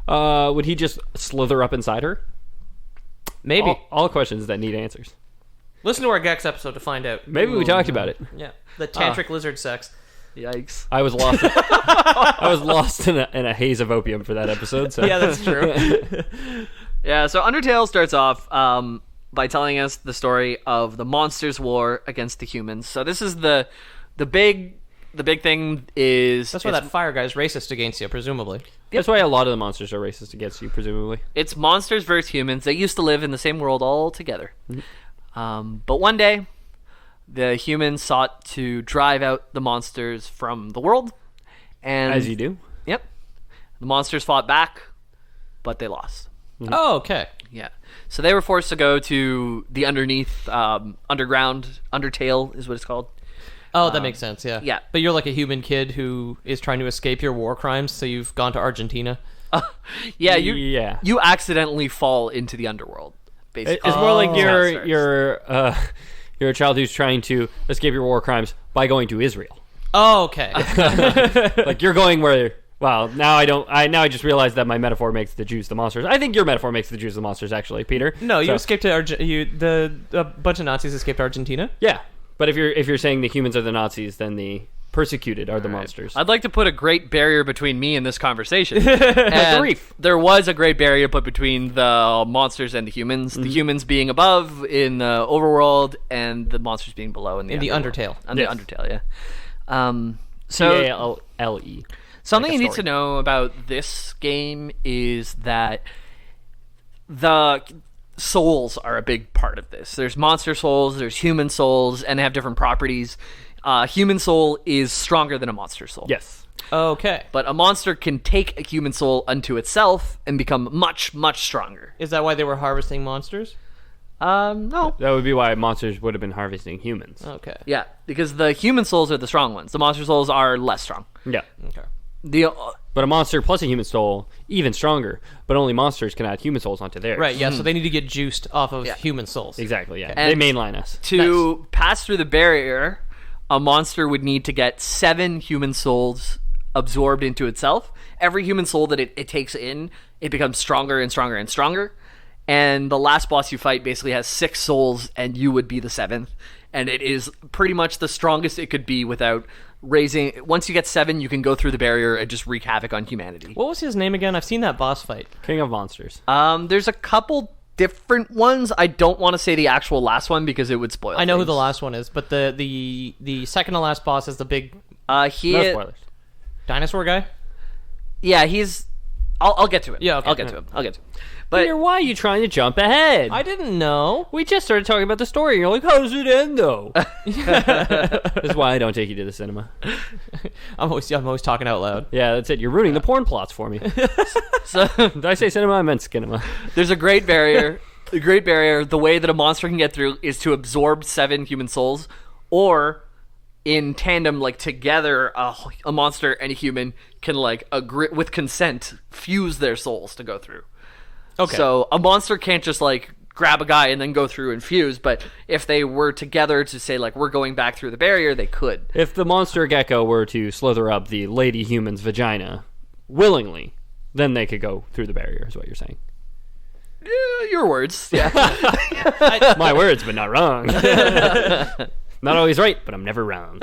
Would he just slither up inside her? Maybe. All questions that need answers. Listen to our Gex episode to find out. Maybe we talked about it. Yeah. The tantric lizard sex. yikes. I was lost. I was lost in a haze of opium for that episode. So. Yeah, that's true. Yeah, so Undertale starts off by telling us the story of the monsters' war against the humans. So this is the big thing is That's why that fire guy's racist against you, presumably. That's why a lot of the monsters are racist against you, presumably. it's monsters versus humans. They used to live in the same world all together. But one day, the humans sought to drive out the monsters from the world. And As you do. Yep. The monsters fought back, but they lost. Oh, okay. Yeah. So they were forced to go to the underground. Undertale is what it's called. Oh, that makes sense, yeah. yeah. But you're like a human kid who is trying to escape your war crimes, so you've gone to Argentina. Yeah, Yeah. you accidentally fall into the underworld, basically. It's more like That's how it starts. you're a child who's trying to escape your war crimes by going to Israel. Oh, okay. Like you're going where. Wow. Now I don't. I just realized that my metaphor makes the Jews the monsters. I think your metaphor makes the Jews the monsters. Actually, Peter. No, you So- escaped to a bunch of Nazis escaped Argentina. Yeah, but if you're saying the humans are the Nazis, then the persecuted are the monsters. I'd like to put a great barrier between me and this conversation. And reef. there was a great barrier put between the monsters and the humans. The humans being above in the overworld, and the monsters being below in the In the underworld. Undertale. And Yes. the Undertale, yeah. So CALLE. Something a you need to story. know about this game is that the souls are a big part of this. There's monster souls, there's human souls, and they have different properties. Human soul is stronger than a monster soul. Yes. Okay. But a monster can take a human soul unto itself and become much, much stronger. Is that why they were harvesting monsters? No. That would be why monsters would have been harvesting humans. Okay. Yeah, because the human souls are the strong ones. The monster souls are less strong. Yeah. Okay. But a monster plus a human soul, even stronger. But only monsters can add human souls onto theirs. Right, yeah, so they need to get juiced off of human souls. Exactly, yeah. And they mainline us. To pass through the barrier, a monster would need to get 7 human souls absorbed into itself. Every human soul that it takes in, it becomes stronger and stronger and stronger. And the last boss you fight basically has 6 souls, and you would be the 7th. And it is pretty much the strongest it could be without raising. Once you get 7, you can go through the barrier and just wreak havoc on humanity. What was his name again? I've seen that boss fight. King of Monsters. There's a couple different ones. I don't want to say the actual last one because it would spoil. I know who things. the last one is, but the second to last boss is the big No spoilers. dinosaur guy. Yeah, he's. I'll get to it. Yeah, okay. I'll get to him. But Peter, why are you trying to jump ahead? I didn't know. We just started talking about the story, and you're like, how does it end, though? That's why I don't take you to the cinema. I'm always talking out loud. Yeah, that's it. You're ruining the porn plots for me. so Did I say cinema? I meant skinema. there's a great barrier. The great barrier. The way that a monster can get through is to absorb 7 human souls, or in tandem, like together, a monster and a human can like agree with consent, fuse their souls to go through. Okay. So a monster can't just like grab a guy and then go through and fuse, but if they were together to say like we're going back through the barrier, they could. If the monster gecko were to slither up the lady human's vagina willingly, then they could go through the barrier, is what you're saying. Your words, yeah. My words, but not wrong. Not always right, but I'm never wrong.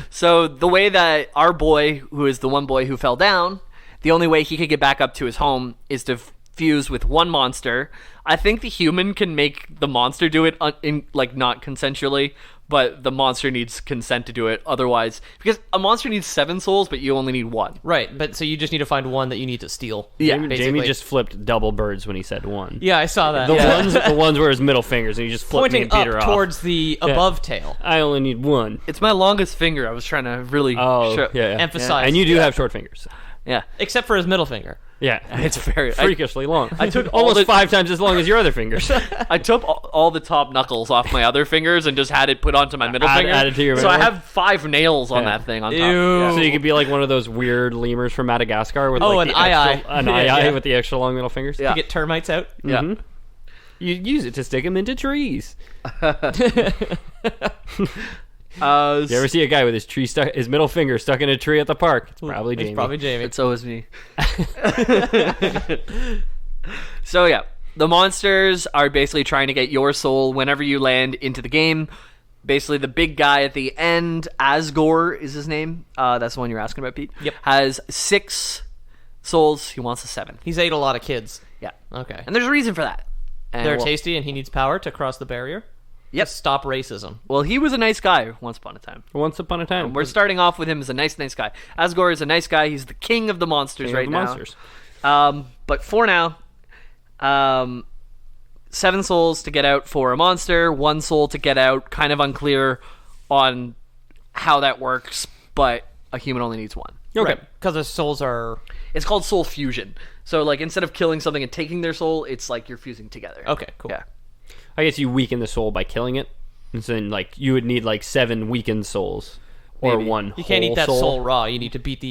So the way that our boy, who is the one boy who fell down, the only way he could get back up to his home is to fuse with one monster. I think the human can make the monster do it not consensually, but the monster needs consent to do it. Otherwise, because a monster needs 7 souls, but you only need 1. Right, but so you just need to find one that you need to steal. Yeah, Jamie basically. just flipped double birds when he said one. Yeah, I saw that. The ones where his middle fingers, and he just flipped me Pointing and Peter up off. towards the above tail. I only need one. It's my longest finger. I was trying to really show. Yeah. Emphasize. And you do have short fingers. Yeah. Except for his middle finger. Yeah, It's very freakishly long. I took all almost the- 5 times as long as your other fingers. I took all the top knuckles off my other fingers and just had it put onto my middle finger. added to your so I middle? have 5 nails on Yeah. that thing on top. Ew. Yeah. So you could be like one of those weird lemurs from Madagascar with Oh, like an the extra, eye-eye. an Yeah, eye yeah. with the extra long middle fingers. Yeah. To get termites out. Yeah. Mhm. You use it to stick them into trees. You ever see a guy with his middle finger stuck in a tree at the park? It's probably Jamie. It's probably Jamie. It's always me. So yeah, the monsters are basically trying to get your soul whenever you land into the game. Basically, the big guy at the end, Asgore is his name. That's the one you're asking about, Pete. Yep. Has 6 souls. He wants a 7. He's ate a lot of kids. Yeah. Okay. And there's a reason for that. And They're well, tasty, and he needs power to cross the barrier. Yep. To stop racism. Well, he was a nice guy once upon a time. Once upon a time. We're starting off with him as a nice guy. Asgore is a nice guy. He's the king of the monsters King of right the now. monsters. But for now, 7 souls to get out for a monster, 1 soul to get out. Kind of unclear on how that works, but a human only needs 1. Okay. Because the souls are... It's called soul fusion. So, like, instead of killing something and taking their soul, it's like you're fusing together. Okay, cool. Yeah. I guess you weaken the soul by killing it. And so then, like, you would need, like, 7 weakened souls. Or Maybe. 1 You can't eat whole that soul raw. You need to beat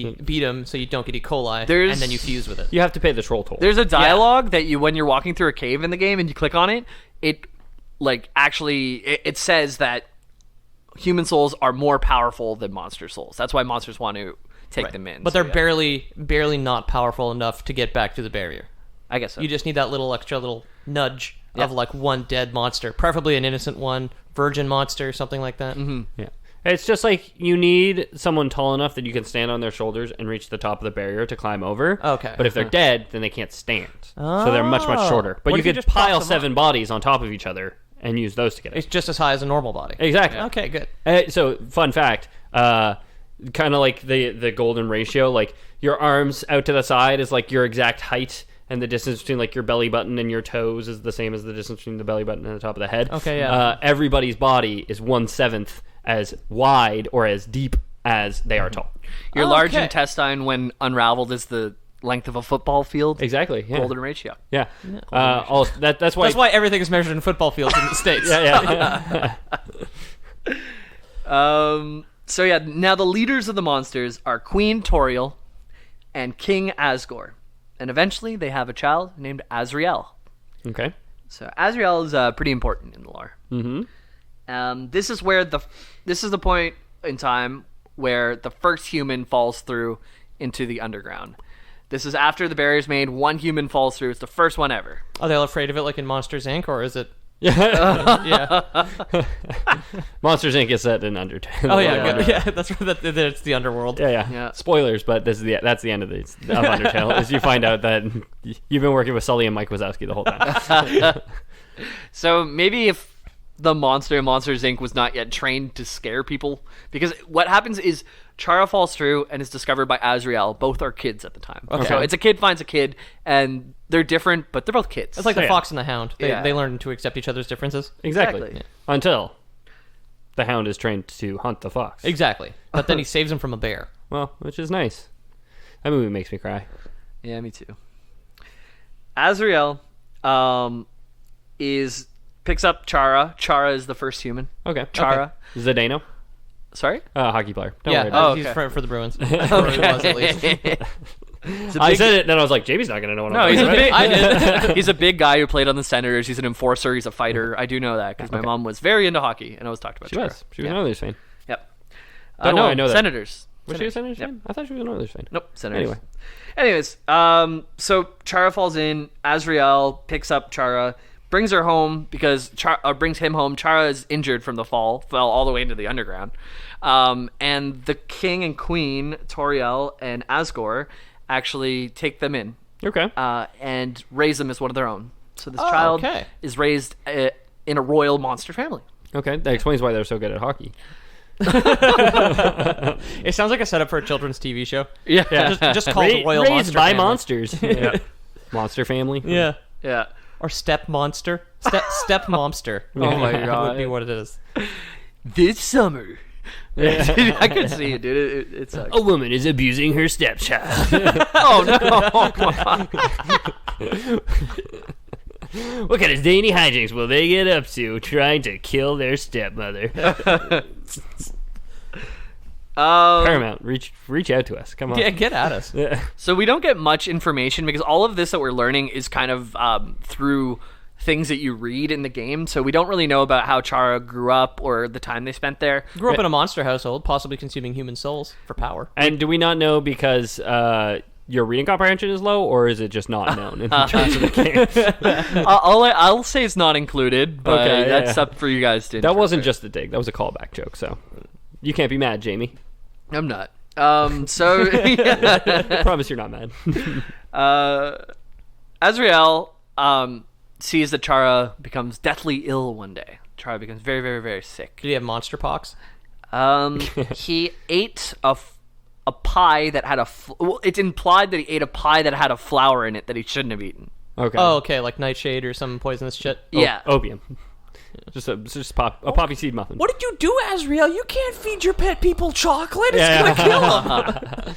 him so you don't get E. coli, There's- and then you fuse with it. You have to pay the troll toll. There's a dialogue that when you're walking through a cave in the game and you click on it, it says that human souls are more powerful than monster souls. That's why monsters want to take them in. But So, they're barely not powerful enough to get back to the barrier. I guess so. You just need that little extra little nudge Yeah. of like one dead monster, preferably an innocent one, virgin monster, something like that. Mm-hmm. Yeah. It's just like you need someone tall enough that you can stand on their shoulders and reach the top of the barrier to climb over. Okay. But if they're dead, then they can't stand. So they're much, much shorter. But What you if you could just pop pile them 7 bodies on top of each other and use those to get It's it. just as high as a normal body. Exactly. Okay, good. So, fun fact. kind of like the golden ratio. Like your arms out to the side is like your exact height, and the distance between like your belly button and your toes is the same as the distance between the belly button and the top of the head. Okay, yeah. Everybody's body is 1/7 as wide or as deep as they are tall. Your large intestine, when unraveled, is the length of a football field. Exactly. Yeah. Golden ratio. Yeah. That's why. That's why everything is measured in football fields in the States. Yeah. So yeah, now the leaders of the monsters are Queen Toriel and King Asgore. And eventually they have a child named Azrael. Okay. So Azrael is pretty important in the lore. Mm-hmm. This is the point in time where the first human falls through into the underground. This is after the barrier's made. One human falls through. It's the first one ever. Are they all afraid of it like in Monsters, Inc., or is it... Yeah. Monsters Inc. is set in Undertale. Oh yeah, good. Yeah, that's it's the underworld. Yeah. Spoilers, but that's the end of Undertale. Is you find out that you've been working with Sully and Mike Wazowski the whole time. So maybe if the monster in Monsters Inc. was not yet trained to scare people, because what happens is Chara falls through and is discovered by Azrael. Both are kids at the time. Okay. So it's a kid finds a kid, and they're different, but they're both kids. It's like the fox and the hound. They learn to accept each other's differences. Exactly. Yeah. Until the hound is trained to hunt the fox. Exactly. But then he saves him from a bear. Well, which is nice. That movie makes me cry. Yeah, me too. Azrael picks up Chara. Chara is the first human. Okay. Chara. Okay. Zdeno? Sorry? Hockey player. Don't worry Yeah, about he's okay. for the Bruins. Okay. Was, at least. I said it, then I was like, Jamie's not going to know what I'm he's talking a about. big. He's a big guy who played on the Senators. He's an enforcer. He's a fighter. I do know that because my mom was very into hockey, and I was talked about. She was an Oilers fan. Yep. No, I know that. Senators. Was she a Senators fan? I thought she was an Oilers fan. Nope. Senators. Anyways, so Chara falls in. Azrael picks up Chara, brings her home because brings him home. Chara is injured from the fall, fell all the way into the underground. And the king and queen, Toriel and Asgore, actually take them in. Okay. And raise them as one of their own. So this child is raised in a royal monster family. Okay, that explains why they're so good at hockey. It sounds like a setup for a children's TV show. Yeah. Just called Royal Raised Monster by Family. monsters. Monster family. Yeah. Yeah. Or Step Monster. Step Momster. Oh my God. Would be what it is. This summer. I can see it, dude. It sucks. A woman is abusing her stepchild. Oh no! What kind of zany hijinks will they get up to trying to kill their stepmother? Paramount, reach out to us. Come on. Get at us. So we don't get much information because all of this that we're learning is kind of through things that you read in the game. So we don't really know about how Chara grew up or the time they spent there. Grew up in a monster household, possibly consuming human souls for power. And do we not know because your reading comprehension is low, or is it just not known in terms of the game? I'll say it's not included, but that's up for you guys to That wasn't just a dig. That was a callback joke, so you can't be mad, Jamie. I'm not. So I promise you're not mad. Azrael sees that Chara becomes deathly ill one day. Chara becomes very, very, very sick. Did he have monster pox? He ate a pie that had it's implied that he ate a pie that had a flower in it that he shouldn't have eaten. Okay. Oh, okay, like nightshade or some poisonous shit. Yeah. Opium. Just a poppy seed muffin. What did you do, Azrael? You can't feed your pet people chocolate. It's gonna kill them.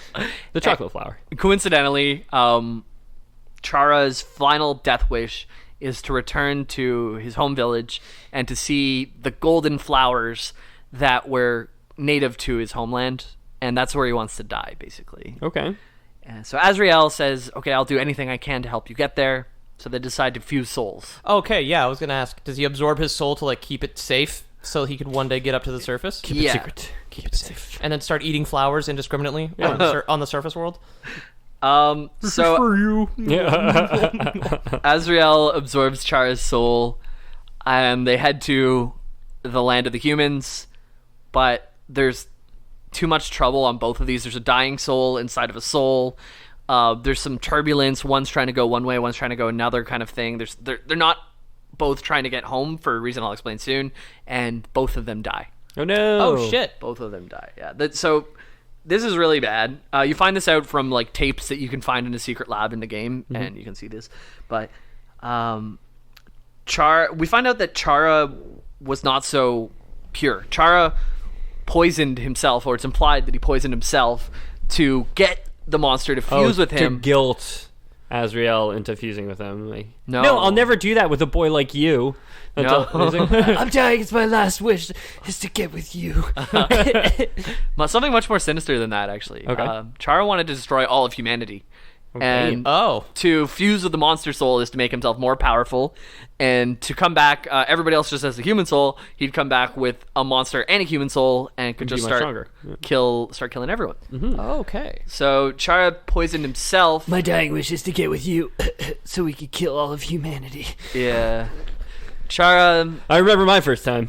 The chocolate flower. Coincidentally, Chara's final death wish is to return to his home village and to see the golden flowers that were native to his homeland, and that's where he wants to die, basically. Okay. And so Azrael says, okay, I'll do anything I can to help you get there. So they decide to fuse souls. Okay, yeah, I was gonna ask, does he absorb his soul to, like, keep it safe so he could one day get up to the surface? Keep it secret. Keep it safe. And then start eating flowers indiscriminately on the surface world? So for you. Azrael absorbs Chara's soul, and they head to the land of the humans, but there's too much trouble on both of these. There's a dying soul inside of a soul. There's some turbulence. One's trying to go one way, one's trying to go another kind of thing. They're not both trying to get home for a reason I'll explain soon, and both of them die. Oh no! Oh shit! Both of them die. Yeah. So this is really bad. You find this out from like tapes that you can find in a secret lab in the game, and you can see this. But we find out that Chara was not so pure. Chara poisoned himself, or it's implied that he poisoned himself to get the monster to fuse with him. To guilt Azrael into fusing with him. Like, No. no, I'll never do that with a boy like you. No. He's like, I'm dying. It's my last wish is to get with you. Something much more sinister than that, actually. Okay. Chara wanted to destroy all of humanity. And to fuse with the monster soul is to make himself more powerful, and to come back, everybody else just has the human soul. He'd come back with a monster and a human soul, and could just start killing everyone. Okay. So Chara poisoned himself. My dying wish is to get with you, so we could kill all of humanity. Yeah, Chara. I remember my first time.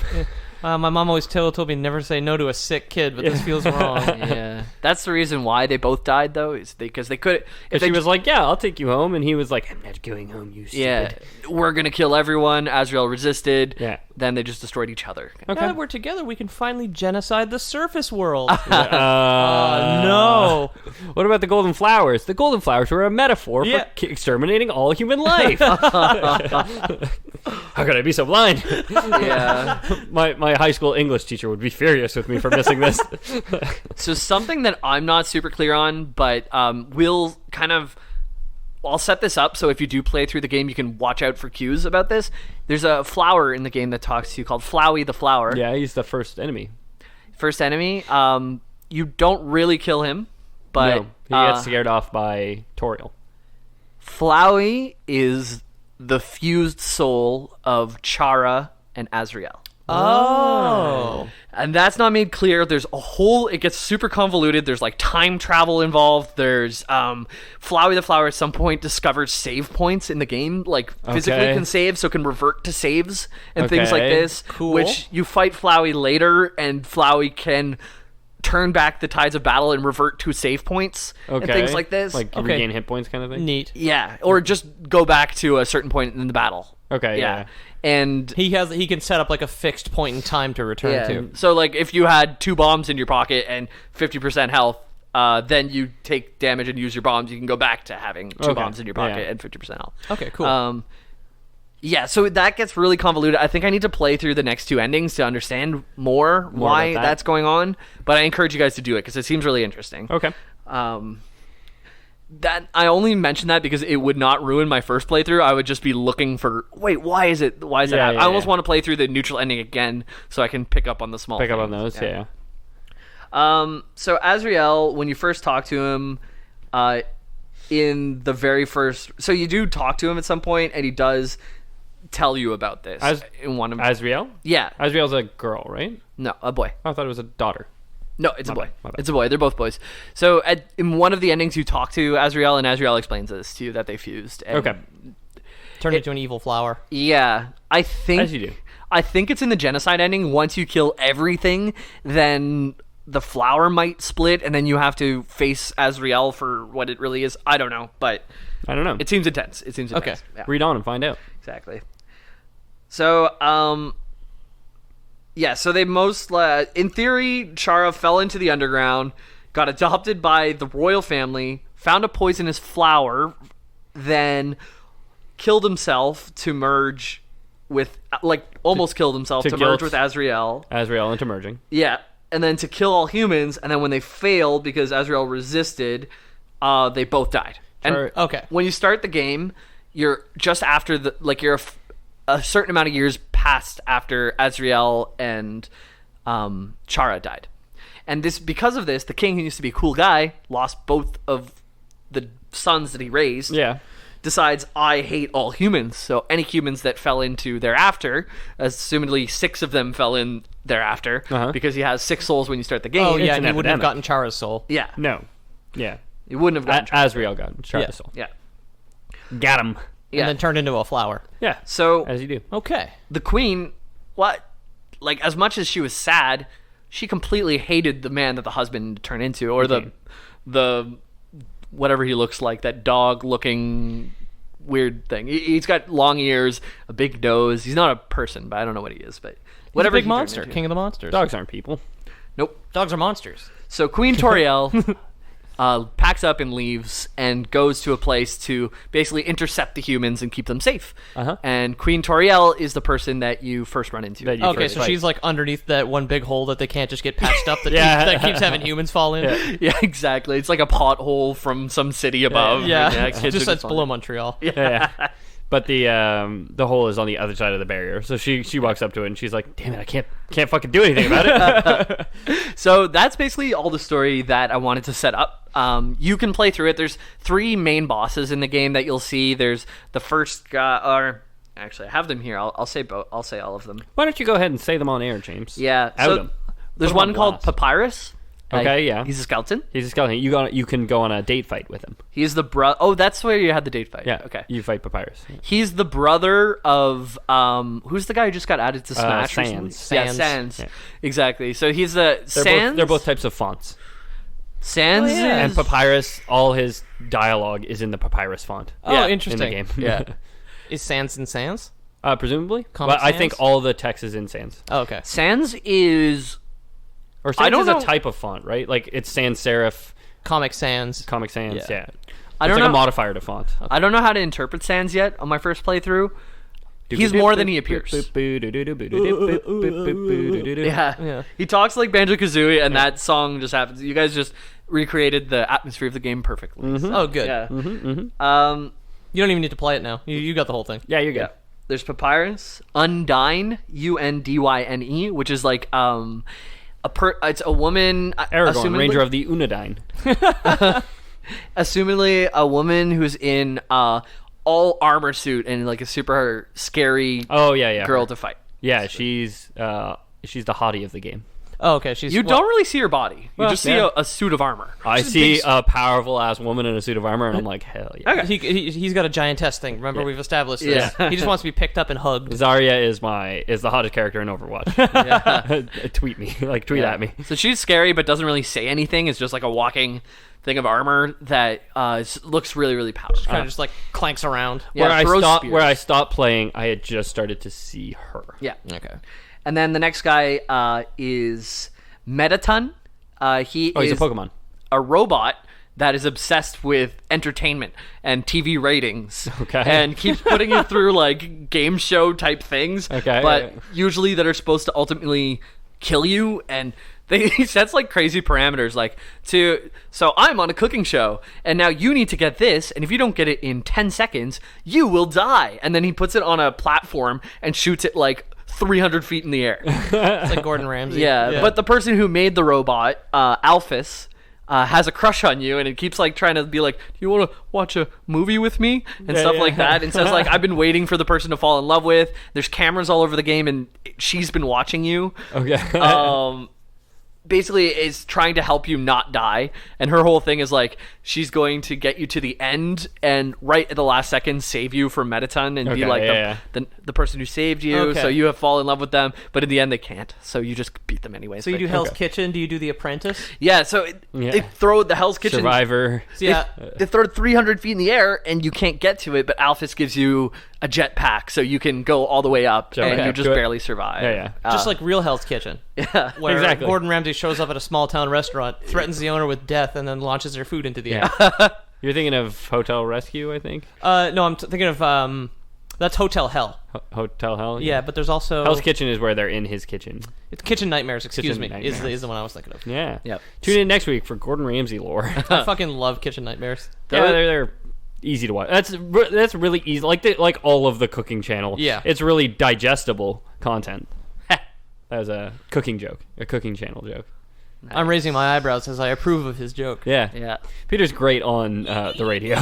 My mom always told me never to say no to a sick kid, but this feels wrong. Yeah, that's the reason why they both died, though, is because they could. If she was like, "Yeah, I'll take you home," and he was like, "I'm not going home, you stupid." Yeah, we're gonna kill everyone. Azrael resisted. Yeah. Then they just destroyed each other. Now that we're together, we can finally genocide the surface world. No. What about the golden flowers? The golden flowers were a metaphor for exterminating all human life. How could I be so blind? Yeah. My high school English teacher would be furious with me for missing this. So something that I'm not super clear on, but we'll kind of... I'll set this up so if you do play through the game, you can watch out for cues about this. There's a flower in the game that talks to you called Flowey the flower. Yeah, he's the first enemy. First enemy. You don't really kill him, but... No, he gets scared off by Toriel. Flowey is the fused soul of Chara and Azrael. Oh. And that's not made clear. There's a whole... It gets super convoluted. There's, like, time travel involved. There's... Flowey the Flower at some point discovers save points in the game. Like, physically can save, so can revert to saves and things like this. Cool. Which you fight Flowey later, and Flowey can turn back the tides of battle and revert to save points and things like this. Like, regain hit points kind of thing? Neat. Yeah. Or just go back to a certain point in the battle. Okay, yeah. And he can set up like a fixed point in time to return to. So like if you had 2 bombs in your pocket and 50% health, then you take damage and use your bombs, you can go back to having 2 bombs in your pocket and 50% health. Okay, cool. Yeah, so that gets really convoluted. I think I need to play through the next 2 endings to understand more why that's going on, but I encourage you guys to do it because it seems really interesting. Okay. That I only mention that because it would not ruin my first playthrough. I would just be looking for, wait, why is that happening? I almost want to play through the neutral ending again so I can pick up on the small things. On those, yeah. So Azrael, when you first talk to him, in the very first... So you do talk to him at some point, and he does tell you about this. In one of Azrael? Yeah. Azrael's a girl, right? No, a boy. I thought it was a daughter. No, it's a boy. My bad. It's a boy. They're both boys. So in one of the endings, you talk to Azrael, and Azrael explains this to you, that they fused. And Okay. Turned into an evil flower. Yeah. I think... As you do. I think it's in the genocide ending. Once you kill everything, then the flower might split, and then you have to face Azrael for what it really is. I don't know, but... I don't know. It seems intense. Okay. Yeah. Read on and find out. Exactly. So, yeah, so they in theory, Chara fell into the underground, got adopted by the royal family, found a poisonous flower, then killed himself to merge with, almost killed himself to merge with Azrael. Azrael into merging. Yeah, and then to kill all humans, and then when they failed because Azrael resisted, they both died. And when you start the game, you're just after you're a certain amount of years passed after Azrael and Chara died. And because of this, the king, who used to be a cool guy, lost both of the sons that he raised. Yeah. Decides, I hate all humans. So any humans that fell into thereafter, assumedly 6 of them fell in thereafter, because he has 6 souls when you start the game. Oh, yeah, and he wouldn't have gotten Chara's soul. Yeah. No. Yeah. He wouldn't have gotten Azrael got Chara's soul. Yeah. Got him. And then turned into a flower. Yeah. So as you do. Okay. The queen, as much as she was sad, she completely hated the man that the husband turned into, or the whatever he looks like, that dog-looking weird thing. He's got long ears, a big nose. He's not a person, but I don't know what he is. But whatever, he's a big monster, king of the monsters. Dogs aren't people. Nope. Dogs are monsters. So Queen Toriel packs up and leaves and goes to a place to basically intercept the humans and keep them safe. And Queen Toriel is the person that you first run into. Okay, so she's like underneath that one big hole that they can't just get patched up that keeps having humans fall in. Yeah, exactly. It's like a pothole from some city above. Yeah, kids just are that's fun. below Montreal. Yeah. But the hole is on the other side of the barrier. So she walks up to it and she's like, "Damn it, I can't fucking do anything about it." So that's basically all the story that I wanted to set up. You can play through it. There's 3 main bosses in the game that you'll see. There's the first guy, or actually I have them here. I'll say both. I'll say all of them. Why don't you go ahead and say them on air, James? Yeah. Out So them. there's Put 'em on one called blast. Papyrus. Okay, yeah. He's a skeleton. He's a skeleton. You can go on a date fight with him. He's the brother. Oh, that's where you had the date fight. Yeah. Okay. You fight Papyrus. He's the brother of who's the guy who just got added to Smash recently? Sans. Yeah, Sans. Sans. Yeah. Exactly. So he's the Sans. They're both types of fonts. Sans. Oh, yeah. And Papyrus, all his dialogue is in the Papyrus font. Oh, Yeah, in interesting. the game. Yeah. Is Sans in Sans? Presumably. Comic But I think Sans? all the text is in Sans. Oh, okay. Sans is. Or Sans don't is know- a type of font, right? Like it's sans serif, Comic Sans. Comic Sans. Yeah. Yeah. I It's don't like a know. modifier to font. I don't know how to interpret Sans yet on my first playthrough. He's more than he appears. Yeah. Yeah. He talks like Banjo-Kazooie, and that song just happens. You guys just recreated the atmosphere of the game perfectly. So, Oh, good. yeah. You don't even need to play it now. You got the whole thing. Yeah, you're good. Yeah. There's Papyrus, Undyne, Undyne, which is like it's a woman, Aragorn, Ranger of the Unadine. assumedly a woman who's in all armor suit and like a super scary Oh yeah. girl to fight. Yeah, she's the hottie of the game. Oh, okay. She's You don't really see her body. You just see yeah. a suit of armor. I She's see big- a powerful ass woman in a suit of armor, and I'm like, hell yeah. Okay. He's got a giantess thing. Remember, we've established this. Yeah. He just wants to be picked up and hugged. Zarya is the hottest character in Overwatch. Tweet me, tweet at me. So she's scary, but doesn't really say anything. It's just like a walking thing of armor that looks really, really powerful. Kind of just like clanks around. Yeah, throws spears. Where I stopped playing, I had just started to see her. Yeah. Okay. And then the next guy is Mettaton. He's He's a Pokemon. a robot that is obsessed with entertainment and TV ratings. Okay. And keeps putting you through like game show type things. Okay. But usually that are supposed to ultimately kill you, and he sets like crazy parameters so I'm on a cooking show and now you need to get this, and if you don't get it in 10 seconds you will die, and then he puts it on a platform and shoots it like 300 feet in the air. It's like Gordon Ramsay. Yeah, but the person who made the robot, Alphys, has a crush on you, and it keeps like trying to be like, do you want to watch a movie with me and stuff like that, and says like, I've been waiting for the person to fall in love with. There's cameras all over the game and she's been watching you. Okay. Basically is trying to help you not die, and her whole thing is like she's going to get you to the end and right at the last second save you from Mettaton and be Okay, like yeah. the person who saved you. Okay. So you have fallen in love with them, but in the end they can't, so you just beat them anyways. So you do Hell's Kitchen? Do you do The Apprentice? Yeah, so they throw the Hell's Kitchen. Survivor. Yeah. They throw it 300 feet in the air and you can't get to it, but Alphys gives you a jetpack so you can go all the way up Jump and back you just to it. barely survive. Yeah. Just like real Hell's Kitchen. Yeah. Where Exactly. Gordon Ramsay shows up at a small town restaurant, threatens the owner with death, and then launches their food into the air. You're thinking of Hotel Rescue, I think. No, I'm thinking of that's Hotel Hell. Hotel Hell. Yeah, but there's also Hell's Kitchen is where they're in his kitchen. It's Kitchen Nightmares. Excuse Kitchen me, Nightmares. is the one I was thinking of. Yeah. Yep. Tune in next week for Gordon Ramsay lore. I fucking love Kitchen Nightmares. Yeah, they're easy to watch. That's really easy. Like all of the cooking channel. Yeah. It's really digestible content. That was a cooking joke. A cooking channel joke. I'm raising my eyebrows as I approve of his joke. Yeah. Yeah. Peter's great on the radio.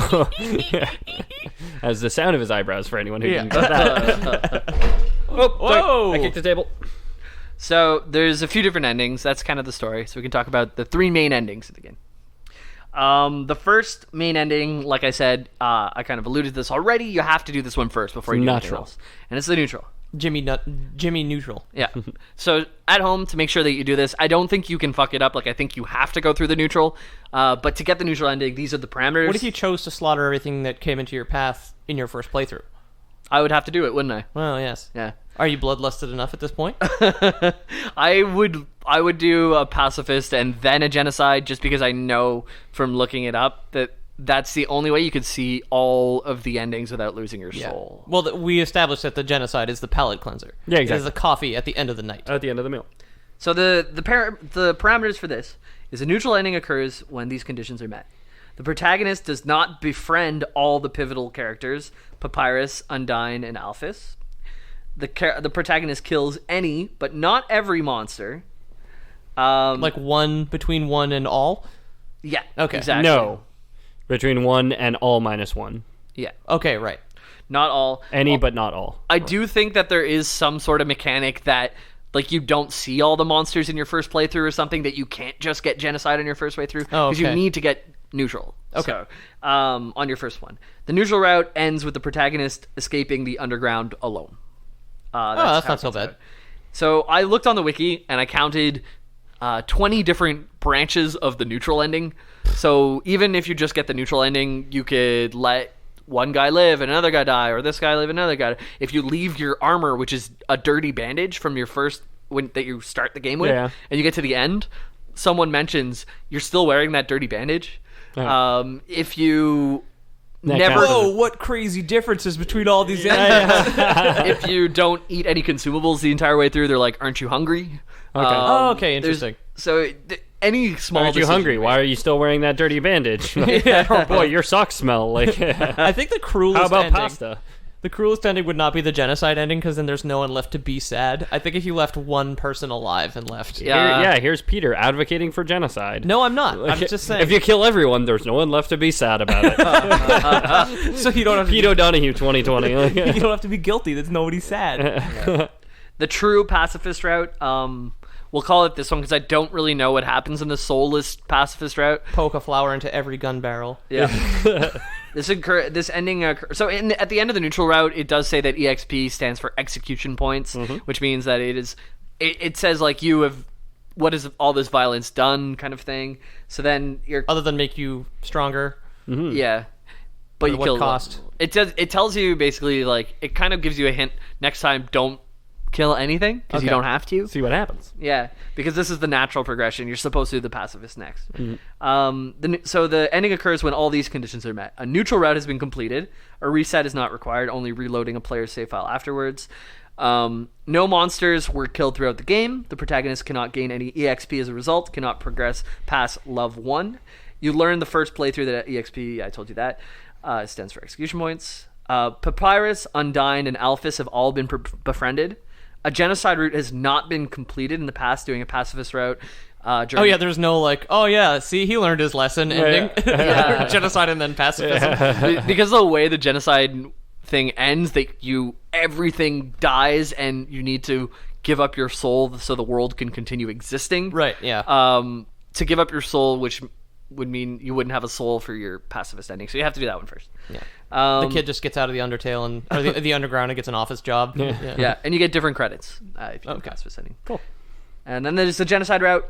As the sound of his eyebrows for anyone who didn't get that. Whoa! I kicked the table. So there's a few different endings. That's kind of the story. So we can talk about the 3 main endings of the game. The first main ending, like I said, I kind of alluded to this already. You have to do this one first before you do anything Neutral. else. And it's the neutral. Jimmy Neutral. Yeah. So at home, to make sure that you do this, I don't think you can fuck it up. Like, I think you have to go through the neutral. But to get the neutral ending, these are the parameters. What if you chose to slaughter everything that came into your path in your first playthrough? I would have to do it, wouldn't I? Well, yes. Yeah. Are you bloodlusted enough at this point? I would do a pacifist and then a genocide, just because I know from looking it up that that's the only way you could see all of the endings without losing your soul. Well, we established that the genocide is the palate cleanser. Yeah, exactly. It is the coffee at the end of the night. At the end of the meal. So the parameters for this is a neutral ending occurs when these conditions are met. The protagonist does not befriend all the pivotal characters, Papyrus, Undyne, and Alphys. The protagonist kills any, but not every monster. Like between one and all? Yeah, Okay. exactly. No. Between 1 and all -1. Yeah, Okay, right. not all. Any, but not all. I do think that there is some sort of mechanic that, like, you don't see all the monsters in your first playthrough or something, that you can't just get genocide on your first way through, because you need to get neutral. Okay. So, on your first one. The neutral route ends with the protagonist escaping the underground alone. That's how not so it goes bad. out. So I looked on the wiki and I counted 20 different branches of the neutral ending. So even if you just get the neutral ending, you could let one guy live and another guy die, or this guy live and another guy die. If you leave your armor, which is a dirty bandage from your first that you start the game with, Yeah. and you get to the end, someone mentions you're still wearing that dirty bandage. If you That never counts as a- what crazy differences between all these if you don't eat any consumables the entire way through, they're like, aren't you hungry? Oh, okay, there's- interesting. So any small Aren't you decision hungry? you Why are you still wearing that dirty bandage? Oh boy, your socks smell like. I think the cruelest How about ending, pasta? The cruelest ending would not be the genocide ending, because then there's no one left to be sad. I think if you left one person alive and left. Yeah. Here's Peter advocating for genocide. No, I'm not. I'm just saying. If you kill everyone, there's no one left to be sad about it. So you don't have to Pete O'Donohue 2020. you don't have to be guilty. There's nobody sad. The true pacifist route, we'll call it this one because I don't really know what happens in the soulless pacifist route. Poke a flower into every gun barrel. Yeah. This ending at the end of the neutral route, it does say that EXP stands for execution points, which means that it says like what is all this violence done kind of thing. So then you're Other than make you stronger. yeah, but you what kill cost? It tells you basically, like, it kind of gives you a hint next time. Don't kill anything because you Okay. don't have to. See what happens. Yeah, because this is the natural progression. You're supposed to do the pacifist next. So the ending occurs when all these conditions are met. A neutral route has been completed. A reset is not required, only reloading a player's save file afterwards. No monsters were killed throughout the game. The protagonist cannot gain any EXP as a result, cannot progress past Love 1. You learn the first playthrough that EXP, I told you that, stands for execution points. Papyrus, Undyne, and Alphys have all been befriended. A genocide route has not been completed in the past, doing a pacifist route. There's no like, see, he learned his lesson ending. Yeah. Genocide and then pacifism. Because the way the genocide thing ends, everything dies and you need to give up your soul so the world can continue existing. Right, yeah. To give up your soul, which would mean you wouldn't have a soul for your pacifist ending, so you have to do that one first. Yeah. The kid just gets out of the Undertale or the underground and gets an office job. Yeah, and you get different credits if you do pacifist ending. Cool. And then there's the genocide route.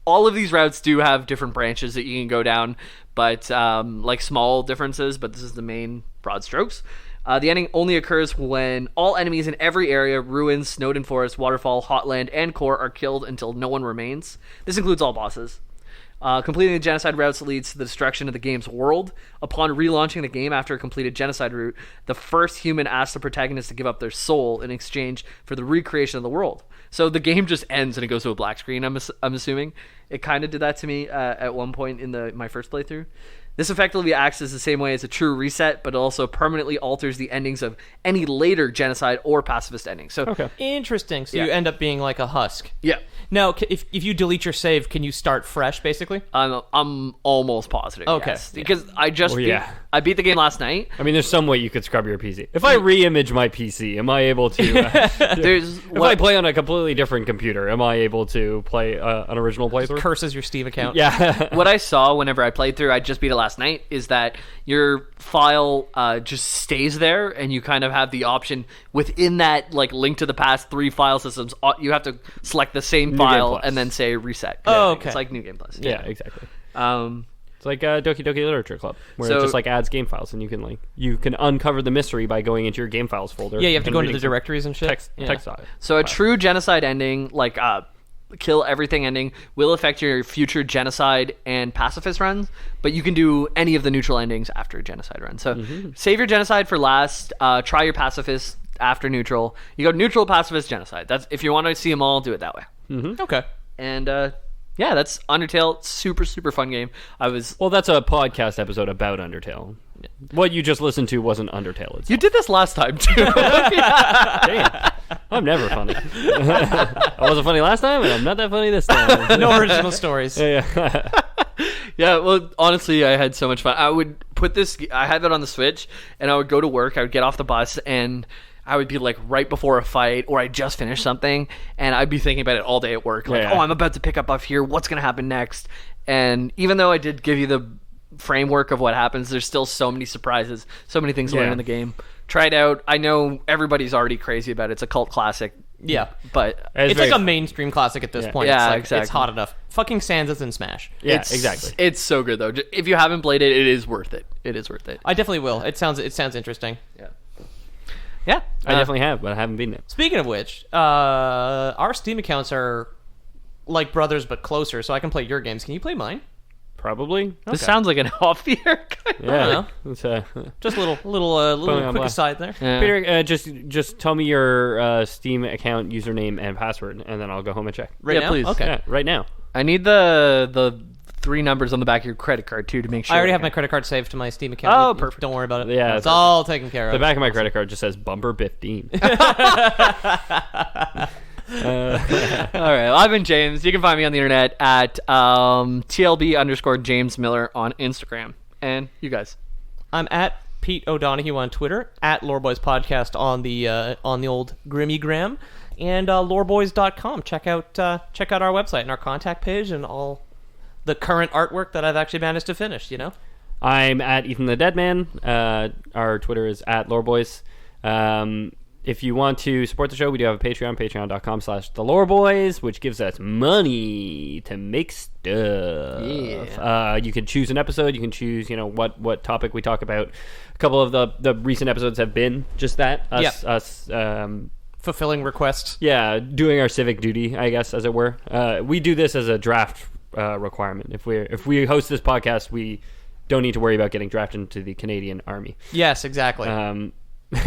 All of these routes do have different branches that you can go down, but like small differences, but this is the main broad strokes. The ending only occurs when all enemies in every area, ruins, Snowden Forest, Waterfall, Hotland, and Core, are killed until no one remains. This includes all bosses. Completing the genocide routes leads to the destruction of the game's world. Upon relaunching the game after a completed genocide route, the first human asks the protagonist to give up their soul in exchange for the recreation of the world. So the game just ends and it goes to a black screen, I'm assuming. It kind of did that to me at one point in my first playthrough. This effectively acts as the same way as a true reset, but it also permanently alters the endings of any later genocide or pacifist ending. So, Okay. Interesting. So Yeah. you end up being like a husk. yeah. Now, if you delete your save, can you start fresh, basically? I'm almost positive. Okay. Yes. Because I just yeah. I beat the game last night. I mean, there's some way you could scrub your PC. If I re-image my PC, am I able to? If I play on a completely different computer, am I able to play an original playthrough? Curses your Steve account. Yeah. What I saw whenever I played through, I just beat it last night, is that your file just stays there, and you kind of have the option within that, like, link to the past 3 file systems. You have to select the same New Game file Plus. and then say reset. Oh, okay. It's like New Game Plus. Yeah, exactly. It's like Doki Doki Literature Club, where So- it just like adds game files, and you can uncover the mystery by going into your game files folder. Yeah, you have to and go into reading the some directories and shit. text on it. So a true genocide ending, like kill everything ending, will affect your future genocide and pacifist runs, but you can do any of the neutral endings after a genocide run. So save your genocide for last. Try your pacifist after neutral. You go neutral, pacifist, genocide. That's if you want to see them all, do it that way. Okay. And yeah, that's Undertale. Super fun game. Well, that's a podcast episode about Undertale. What you just listened to wasn't Undertale itself. You did this last time too. Damn. I'm never funny. I wasn't funny last time, and I'm not that funny this time. No original stories. Yeah. Yeah, well, honestly, I had so much fun. I would put this. I had it on the Switch, and I would go to work. I would get off the bus, and I would be like right before a fight, or I just finished something, and I'd be thinking about it all day at work. Like, Yeah. oh, I'm about to pick up off here. What's gonna happen next? And even though I did give you the framework of what happens, there's still so many surprises, so many things to learn Yeah. in the game. Try it out. I know everybody's already crazy about it. It's a cult classic. Yeah. But It's very- like a mainstream classic at this Yeah. point. Yeah, it's like, exactly. It's hot enough. Fucking Sans in Smash. Yeah, it's, exactly. It's so good though. If you haven't played it, it is worth it. It is worth it. I definitely will. It sounds interesting. Yeah. I definitely have, but I haven't beaten it. Speaking of which, our Steam accounts are like brothers but closer, so I can play your games. Can you play mine? Probably. This sounds like an off year. Yeah. know. It's, Just a little Putting on quick blast. aside there. Yeah. Peter, just tell me your Steam account username and password, and then I'll go home and check. Right Yeah, now? please. Okay. Yeah, right now. I need the 3 numbers on the back of your credit card too to make sure. I already have my credit card saved to my Steam account. Oh, You- perfect. Don't worry about it. Yeah, it's perfect. all taken care The of. back of my credit card just says Bumper 15. All right. Well, I've been James. You can find me on the internet at TLB_James Miller on Instagram. And you guys. I'm at Pete O'Donohue on Twitter, at Loreboys Podcast on the old Grimmygram, and loreboys.com. Check out our website and our contact page and all the current artwork that I've actually managed to finish. You know. I'm at Ethan the Deadman. Our Twitter is at Loreboys. If you want to support the show, we do have a Patreon, patreon.com/theloreboys, which gives us money to make stuff. Yeah. You can choose an episode. You can choose, what topic we talk about. A couple of the recent episodes have been just that. Us Fulfilling requests. yeah, doing our civic duty, I guess, as it were. We do this as a draft requirement. If we host this podcast, we don't need to worry about getting drafted into the Canadian Army. Yes, exactly.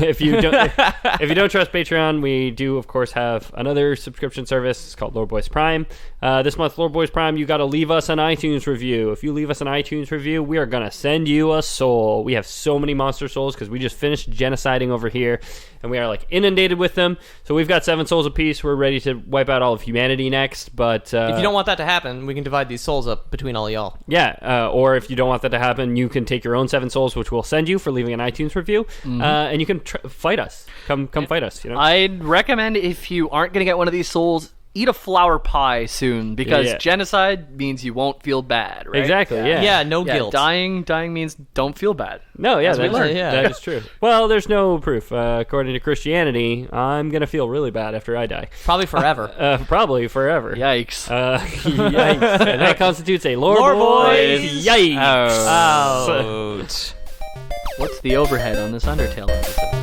If you don't trust Patreon, we do of course have another subscription service. It's called Lore Boys Prime. This month, Lore Boys Prime, you got to leave us an iTunes review. If you leave us an iTunes review, we are gonna send you a soul. We have so many monster souls because we just finished genociding over here, and we are like inundated with them. So we've got 7 souls apiece. We're ready to wipe out all of humanity next. But if you don't want that to happen, we can divide these souls up between all y'all. yeah, or if you don't want that to happen, you can take your own 7 souls, which we'll send you for leaving an iTunes review, and you can fight us. Come fight us. I'd recommend if you aren't going to get one of these souls, eat a flower pie soon, because Yeah. genocide means you won't feel bad, right? Exactly. Yeah. Yeah, no Yeah, guilt. dying means don't feel bad. No, yeah, As we that's, learned. Yeah. that is true. Well, there's no proof. According to Christianity, I'm going to feel really bad after I die. Probably forever. Probably forever. Yikes. Yikes. And that constitutes a Lore, Lore Boys. Boys. Yikes. Ouch. What's the overhead on this Undertale episode?